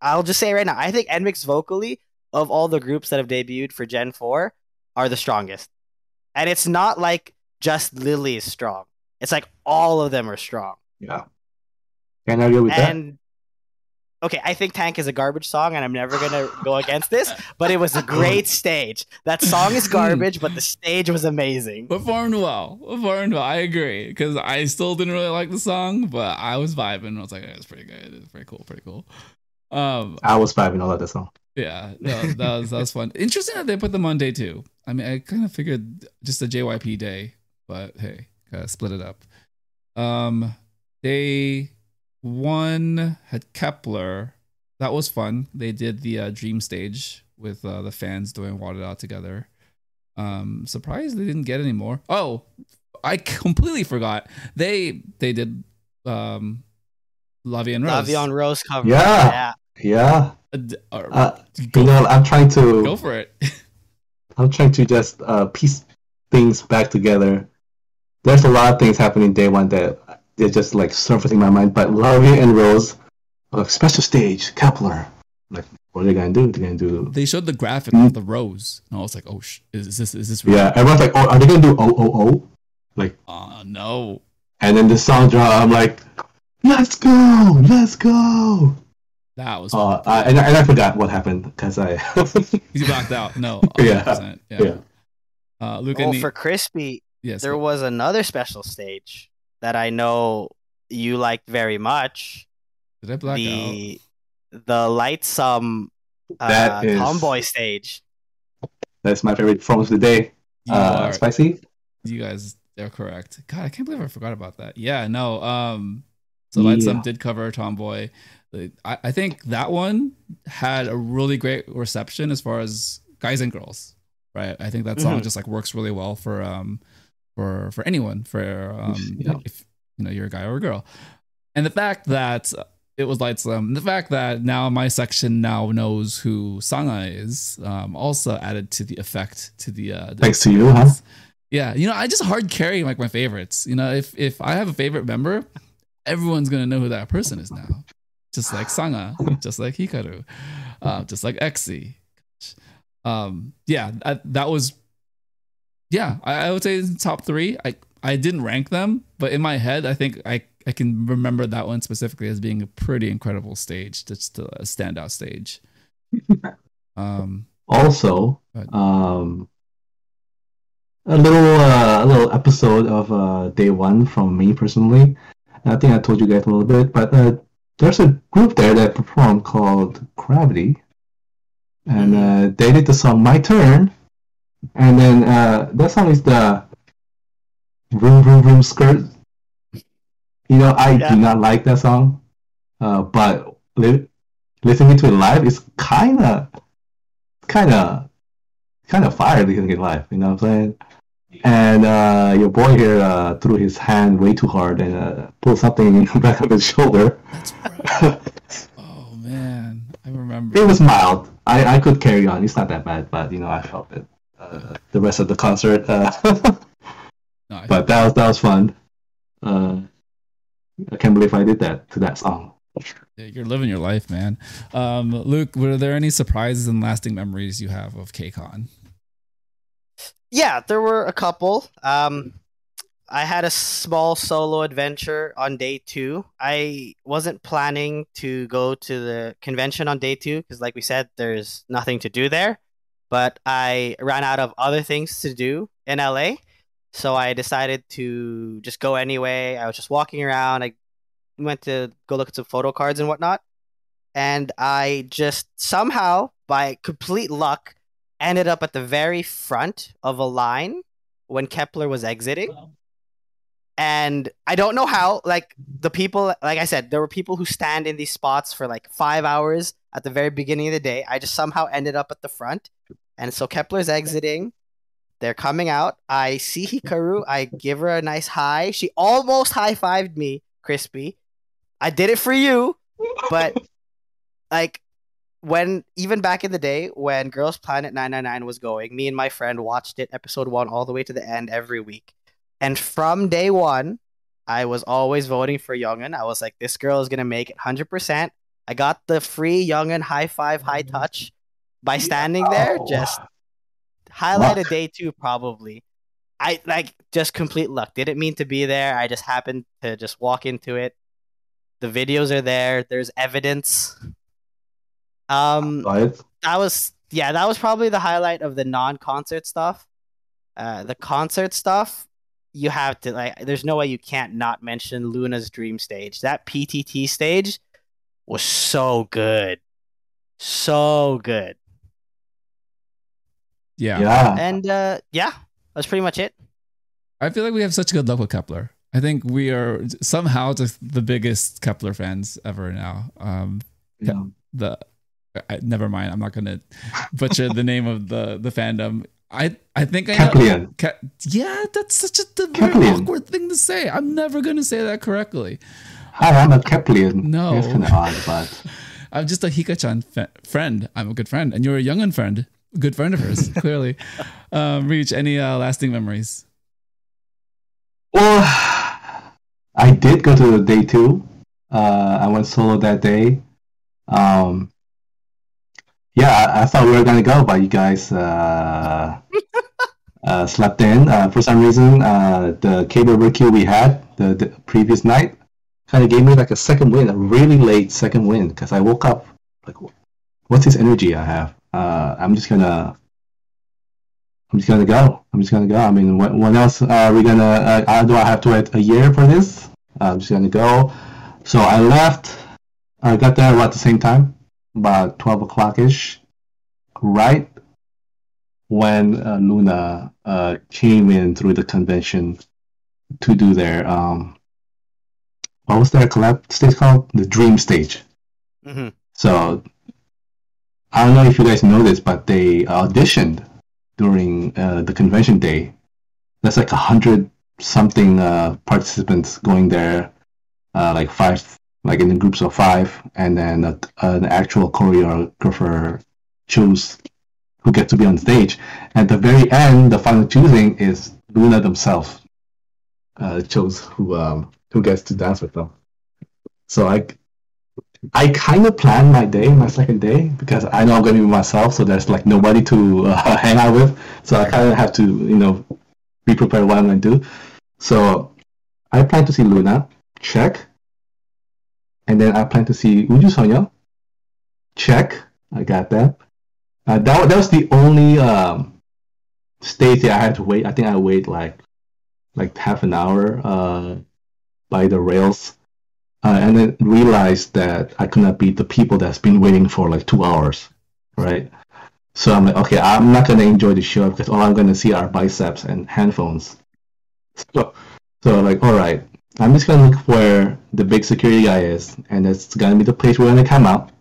I'll just say right now, I think NMIX vocally of all the groups that have debuted for Gen 4 are the strongest. And it's not like just Lily is strong. It's like all of them are strong. Yeah. Can't argue with that. Okay, I think Tank is a garbage song, and I'm never going to go against this, but it was a great stage. That song is garbage, but the stage was amazing. Performed well. I agree, because I still didn't really like the song, but I was vibing. I was like, it's pretty good. It's pretty cool. I was vibing all of the song. Yeah, that was fun. Interesting that they put them on day 2. I mean, I kind of figured just a JYP day, but hey, gotta split it up. Day 1 had Kepler. That was fun. They did the dream stage with the fans doing Water Out together. Surprised they didn't get any more. Oh, I completely forgot. They did La Vie en Rose. La Vie en Rose cover. Yeah. I'm trying to go for it. I'm trying to just piece things back together. There's a lot of things happening day 1 that they're just like surfacing in my mind. But La Vie en Rose, special stage, Kepler. Like, what are they gonna do? They showed the graphic of the rose, and I was like, "Oh, is this real?" Yeah, everyone's like, "Oh, are they gonna do O?" Like, no. And then the song drop. I'm like, "Let's go!" That was and I forgot what happened because you blacked out. No, 100%. Yeah. Luke, for Crispy, yes, there was another special stage that I know you liked very much. Did I black out? The Lightsome Tomboy stage. That's my favorite performance of the day. Spicy. You guys are correct. God, I can't believe I forgot about that. Yeah, no. So Lightsome did cover Tomboy. I think that one had a really great reception as far as guys and girls, right? I think that song just like works really well for anyone, if you're a guy or a girl. And the fact that it was Lightsome, the fact that now my section now knows who Sanga is, also added to the effect to the thanks to you, huh? Yeah, I just hard carry like my favorites. If I have a favorite member, everyone's gonna know who that person is now. Just like Sanga, just like Hikaru, just like Exy. That was, I would say top 3. I didn't rank them, but in my head, I think I can remember that one specifically as being a pretty incredible stage, just a standout stage. Also, a little episode of Day One from me personally. I think I told you guys a little bit, but there's a group there that performed called Gravity, and they did the song "My Turn," and then that song is the "Vroom Vroom Vroom Skirt." I do not like that song, but listening to it live is kind of fire listening to it live. You know what I'm saying? And your boy here threw his hand way too hard and pulled something in the back of his shoulder. That's right. Oh man, I remember. It was mild. I could carry on. It's not that bad, but I felt it. The rest of the concert, but that was fun. I can't believe I did that to that song. Yeah, you're living your life, man. Luke, were there any surprises and lasting memories you have of KCON? Yeah, there were a couple. I had a small solo adventure on day 2. I wasn't planning to go to the convention on day 2 because, like we said, there's nothing to do there. But I ran out of other things to do in LA. So I decided to just go anyway. I was just walking around. I went to go look at some photo cards and whatnot. And I just somehow, by complete luck, ended up at the very front of a line when Kepler was exiting. And I don't know how, like, the people, like I said, there were people who stand in these spots for like 5 hours at the very beginning of the day. I just somehow ended up at the front. And so Kepler's exiting. They're coming out. I see Hikaru. I give her a nice hi. She almost high-fived me, Crispy. I did it for you. But, like, even back in the day when Girls Planet 999 was going, me and my friend watched it, episode 1, all the way to the end every week. And from day 1, I was always voting for Youngin. I was like, this girl is going to make it 100%. I got the free Youngin high five, high touch by standing there. Just highlight of day 2, probably. I just complete luck. Didn't mean to be there. I just happened to just walk into it. The videos are there. There's evidence. That was probably the highlight of the non-concert stuff. The concert stuff, you have to there's no way you can't not mention Luna's Dream stage. That PTT stage was so good. So good. Yeah. And that's pretty much it. I feel like we have such good luck with Kepler. I think we are somehow just the biggest Kepler fans ever now. Never mind. I'm not gonna butcher the name of the fandom. I think I know. Yeah, that's such a very awkward thing to say. I'm never gonna say that correctly. Hi, I'm a Keplian. No, it's kind of odd, but I'm just a Hika-chan friend. I'm a good friend, and you're a Youngin friend, a good friend of hers. Clearly, Reach. Any lasting memories? Well, I did go to day 2. I went solo that day. I thought we were gonna go, but you guys slept in. For some reason, the K-barbecue we had the previous night kind of gave me like a second wind, a really late second wind, because I woke up like, what's this energy I have? I'm just gonna go. I mean, what else are we gonna? Do I have to wait a year for this? I'm just gonna go. So I left. I got there about the same time, about 12 o'clock ish. Right when Luna came in through the convention to do their what was their collab stage called? The Dream Stage. Mm-hmm. So I don't know if you guys know this, but they auditioned during the convention day. That's like 100 something participants going there, like five, like in groups of five, and then an actual choreographer choose who get to be on stage. At the very end, the final choosing is Luna themselves chose who gets to dance with them. So I kind of planned my second day, because I know I'm going to be myself, so there's like nobody to hang out with. So I kind of have to, be prepared what I'm going to do. So I plan to see Luna, check. And then I plan to see Uju Sonya, check. I got that. That was the only stage that I had to wait. I think I waited like half an hour by the rails. And then realized that I could not beat the people that's been waiting for like 2 hours, right? So I'm like, okay, I'm not gonna enjoy the show because all I'm gonna see are biceps and handphones. So like, all right, I'm just gonna look where the big security guy is, and it's gonna be the place we're gonna come out.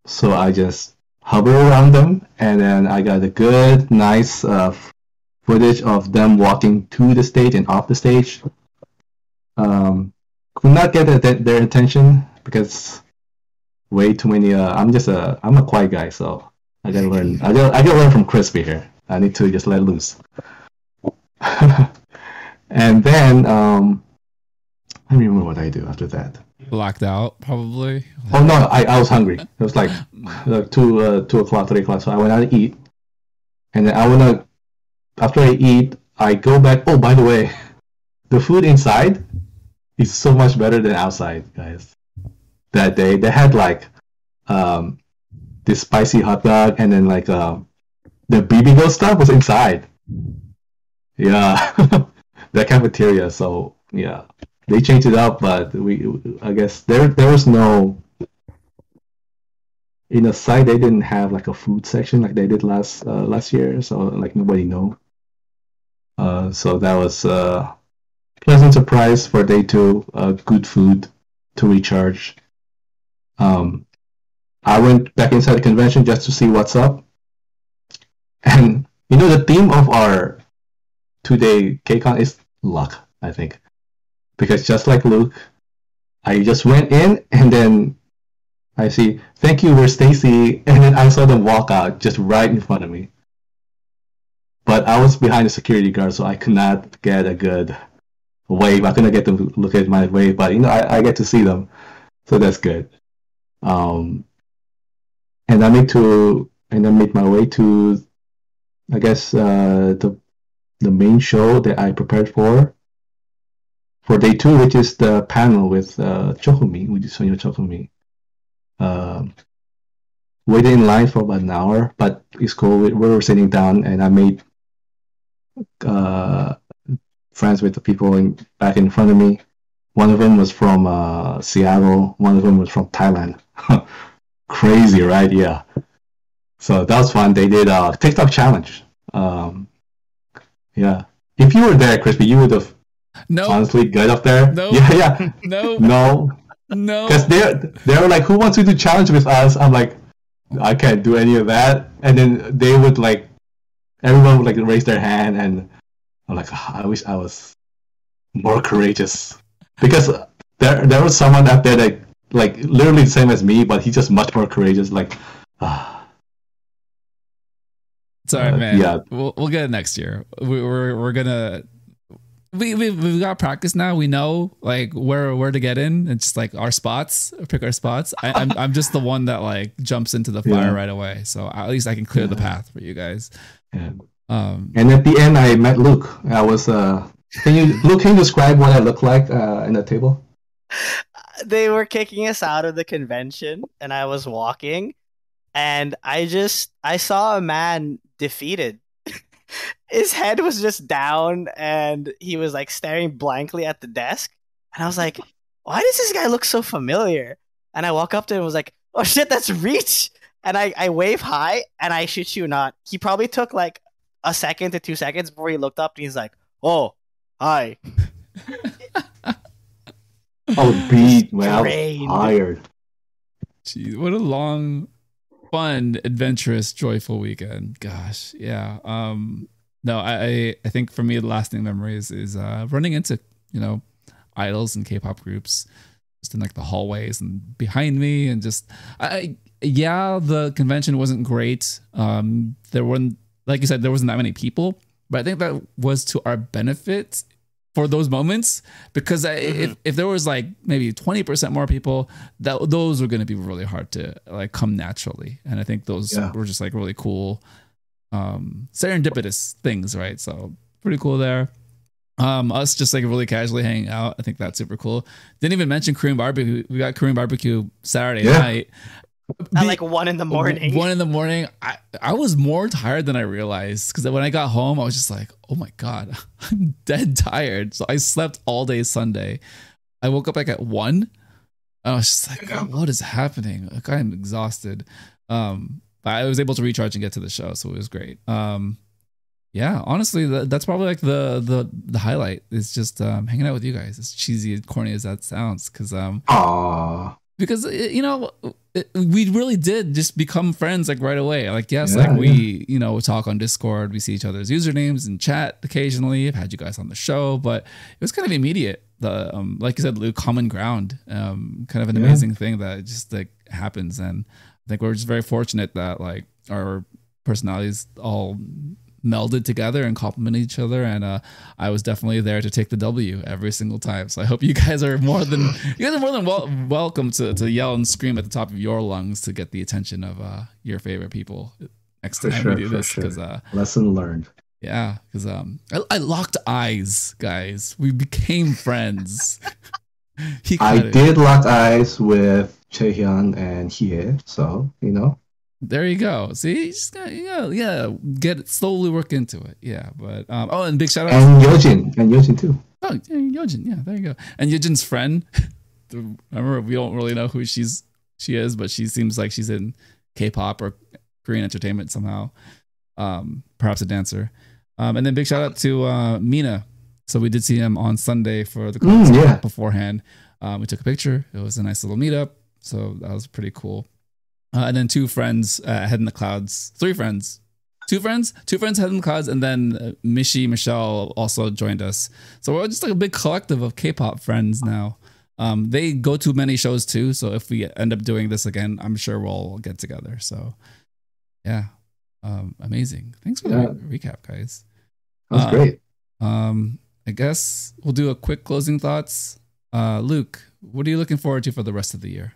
So I just hover around them, and then I got a good, nice footage of them walking to the stage and off the stage. Could not get their attention because way too many. I'm a quiet guy, so I gotta learn. I gotta learn from Crispy here. I need to just let loose. And then I don't remember what I do after that. Blacked out, probably. Oh no, I was hungry. It was like 2 o'clock, 3 o'clock. So I went out to eat, and then after I eat, I go back. Oh, by the way, the food inside is so much better than outside, guys. That day they had like this spicy hot dog, and then like the BBQ stuff was inside. Yeah, the cafeteria. So yeah, they changed it up, but I guess there was no, in the site they didn't have like a food section like they did last year. So like nobody know. So that was pleasant surprise for day 2. Good food to recharge. I went back inside the convention just to see what's up. And the theme of our 2-day KCON is luck, I think. Because just like Luke, I just went in and then I see, thank you, we're Stacy, and then I saw them walk out just right in front of me. But I was behind the security guard, so I could not get a good wave. I couldn't get them to look at my wave, but I get to see them, so that's good. And I made my way to, I guess, the main show that I prepared for day 2, which is the panel with Chokumi, Uji Sonya Chokumi. Waited in line for about an hour, but it's cool. We were sitting down, and I made friends with the people back in front of me. One of them was from Seattle. One of them was from Thailand. Crazy, right? Yeah. So that was fun. They did a TikTok challenge. Yeah. If you were there, Crispy, you would have honestly got up there. No. Yeah. No. Because they were like, who wants to do challenge with us? I'm like, I can't do any of that. And then they would like, everyone would like raise their hand, and I'm like, I wish I was more courageous, because there was someone out there that like literally the same as me, but he's just much more courageous. Like, sorry, man. Yeah, we'll get it next year. We're gonna. We've got practice now. We know like where to get in. It's just like our spots, pick our spots. I'm just the one that like jumps into the fire right away. So at least I can clear the path for you guys. Yeah. And at the end, I met Luke. I was can you describe what I look like in the table? They were kicking us out of the convention, and I was walking, and I saw a man defeated. His head was just down, and he was like staring blankly at the desk. And I was like, why does this guy look so familiar? And I walk up to him and was like, oh shit, that's Reach. And I wave hi, and I shit you not, he probably took like a second to 2 seconds before he looked up and he's like, "Oh, hi." Oh, beat when I was Drained. tired. Jeez, what a long, fun, adventurous, joyful weekend. Gosh, yeah. No, I think for me the lasting memories is running into, you know, idols and K-pop groups just in like the hallways and behind me, and just the convention wasn't great. There weren't, like you said, there wasn't that many people, but I think that was to our benefit for those moments, because if there was like maybe 20% more people, those were going to be really hard to like come naturally. And I think those were just like really cool, serendipitous things, right? So pretty cool there. Us just like really casually hanging out, I think that's super cool. Didn't even mention Korean barbecue. We got Korean barbecue Saturday night. At like 1 in the morning. 1 in the morning. I was more tired than I realized, because when I got home, I was just like, oh my God, I'm dead tired. So I slept all day Sunday. I woke up like at 1. I was just like, oh, what is happening? Like, I'm exhausted. But I was able to recharge and get to the show, so it was great. Yeah, honestly, that's probably like the highlight, is just hanging out with you guys, as cheesy and corny as that sounds, because you know, we really did just become friends like right away. Like, yes, we you know, talk on Discord, we see each other's usernames and chat occasionally. I've had you guys on the show, but it was kind of immediate. The like you said, Luke, common ground, kind of an amazing thing that just like happens. And I think we're just very fortunate that like our personalities all melded together and complemented each other, and I was definitely there to take the W every single time. So I hope you guys are more than welcome to yell and scream at the top of your lungs to get the attention of your favorite people next time we do this. Because lesson learned. Yeah, because I locked eyes, guys. We became friends. I did lock eyes with Chaehyun and Hye, so you know. There you go. See, you just gotta, get it, slowly work into it. Yeah, but and big shout out and Yojin too. Oh, Yojin, yeah, there you go. And Yojin's friend. Remember, we don't really know who she is, but she seems like she's in K-pop or Korean entertainment somehow. Perhaps a dancer. And then big shout out to Mina. So we did see him on Sunday for the concert beforehand. We took a picture. It was a nice little meetup, so that was pretty cool. And then 2 friends head in the clouds. 3 friends. 2 friends head in the clouds. And then Michelle also joined us. So we're just like a big collective of K-pop friends now. They go to many shows too. So if we end up doing this again, I'm sure we'll get together. So yeah, amazing. Thanks for the recap, guys. That's great. I guess we'll do a quick closing thoughts. Luke, what are you looking forward to for the rest of the year?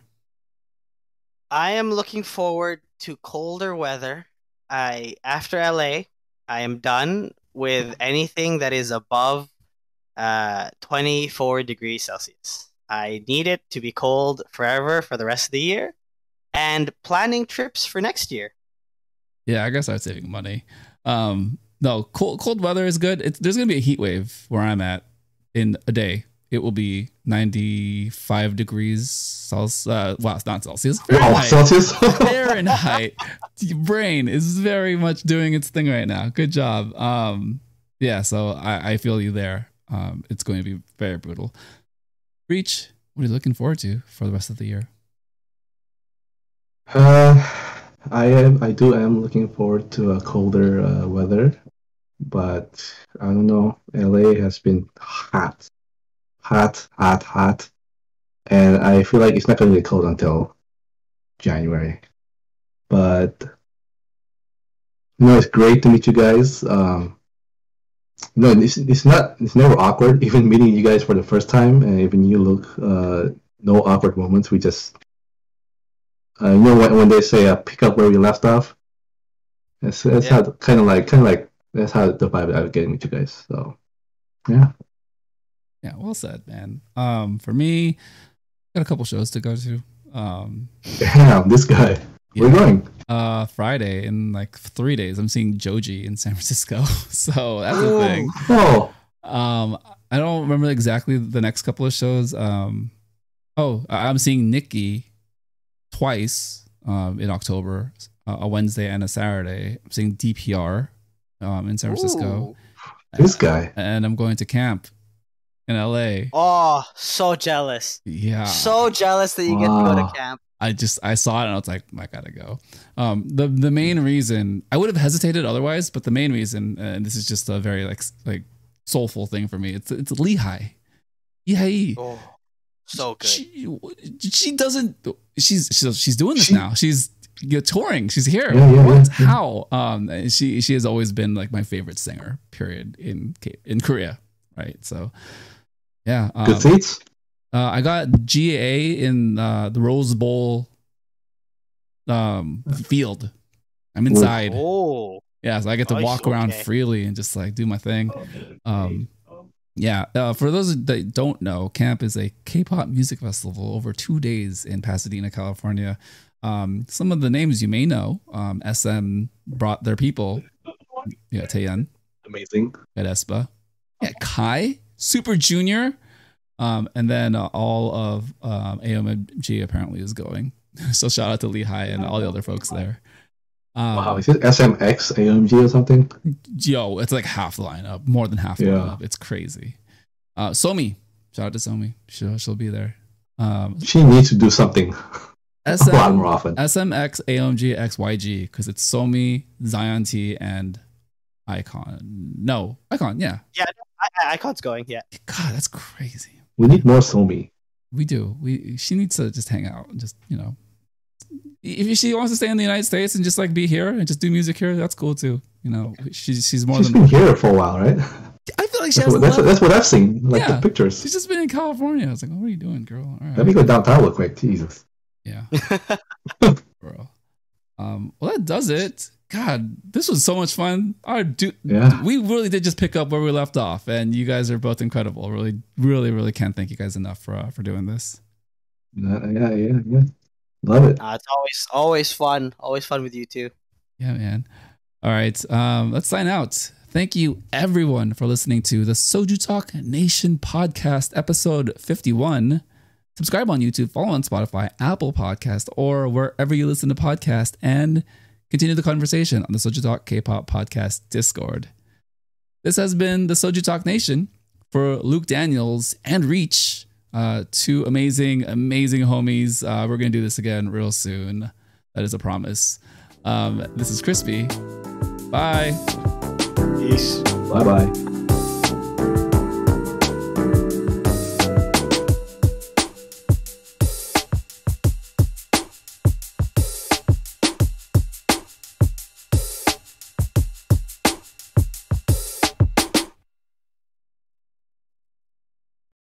I am looking forward to colder weather. After LA, I am done with anything that is above 24 degrees Celsius. I need it to be cold forever for the rest of the year, and planning trips for next year. Yeah, I guess I'm saving money. No, cold weather is good. There's gonna be a heat wave where I'm at in a day. It will be 95 degrees Celsius. Well, it's not Celsius. Fahrenheit. Celsius? Fahrenheit. Your brain is very much doing its thing right now. Good job. Yeah, so I feel you there. It's going to be very brutal. Reach, what are you looking forward to for the rest of the year? I am looking forward to a colder weather, but I don't know. LA has been hot, and I feel like it's not going to get cold until January. But you know, it's great to meet you guys. No, it's never awkward. Even meeting you guys for the first time, and even you look no awkward moments. We just you know when they say pick up where we left off. That's how kind of like that's how the vibe I was getting with you guys. So yeah. Yeah, well said, man. For me, got a couple shows to go to. Damn, this guy. Where are you going? Friday in like 3 days. I'm seeing Joji in San Francisco. So that's a thing. Oh. I don't remember exactly the next couple of shows. I'm seeing Nikki twice in October, a Wednesday and a Saturday. I'm seeing DPR in San Francisco. Ooh. This guy. And I'm going to camp in LA. Oh, so jealous. Yeah. So jealous that you get to go to camp. I saw it and I was like, I gotta go. The main reason I would have hesitated otherwise, but the main reason, and this is just a very like soulful thing for me, it's Lehigh. Lehigh. Oh, so good. She's doing this now. She's touring. She's here. Yeah. How? She has always been like my favorite singer. Period in Korea. Right. So yeah. Good seats. I got GA in the Rose Bowl field. I'm inside. Oh. Yeah, so I get to walk around freely and just like do my thing. Yeah. For those that don't know, Camp is a K-pop music festival over 2 days in Pasadena, California. Some of the names you may know. SM brought their people. Yeah, Taeyeon. Amazing. At Espa. Yeah, Kai, Super Junior. And then all of AOMG apparently is going. So shout out to Lehigh and all the other folks there. Wow, is it SMX AOMG or something? Yo, it's like half the lineup, more than half the lineup. It's crazy. Somi, shout out to Somi. She'll be there. She needs to do something a lot more often. SMX AOMG XYG because it's Somi, Zion T, and Icon. No, Icon. Yeah. Yeah, Icon's going. Yeah. God, that's crazy. We need more Somi. We do. She needs to just hang out and just, if she wants to stay in the United States and just like be here and just do music here, that's cool too. She's more She's been here for a while, right? I feel like that's what I've seen, like the pictures. She's just been in California. I was like, what are you doing, girl? All right. Let me go downtown real quick. Jesus. Yeah. Bro. Well, that does it. God, this was so much fun. We really did just pick up where we left off, and you guys are both incredible. Really, really, really can't thank you guys enough for doing this. Yeah. Love it. It's always fun. Always fun with you too. Yeah, man. All right, let's sign out. Thank you, everyone, for listening to the SojuTalk Nation podcast, episode 51. Subscribe on YouTube, follow on Spotify, Apple Podcast, or wherever you listen to podcasts, and continue the conversation on the SojuTalk Kpop Podcast Discord. This has been the SojuTalk Nation for LukeDaniels and Reach, two amazing homies. We're going to do this again real soon. That is a promise. This is Crispy. Bye. Peace. Bye-bye.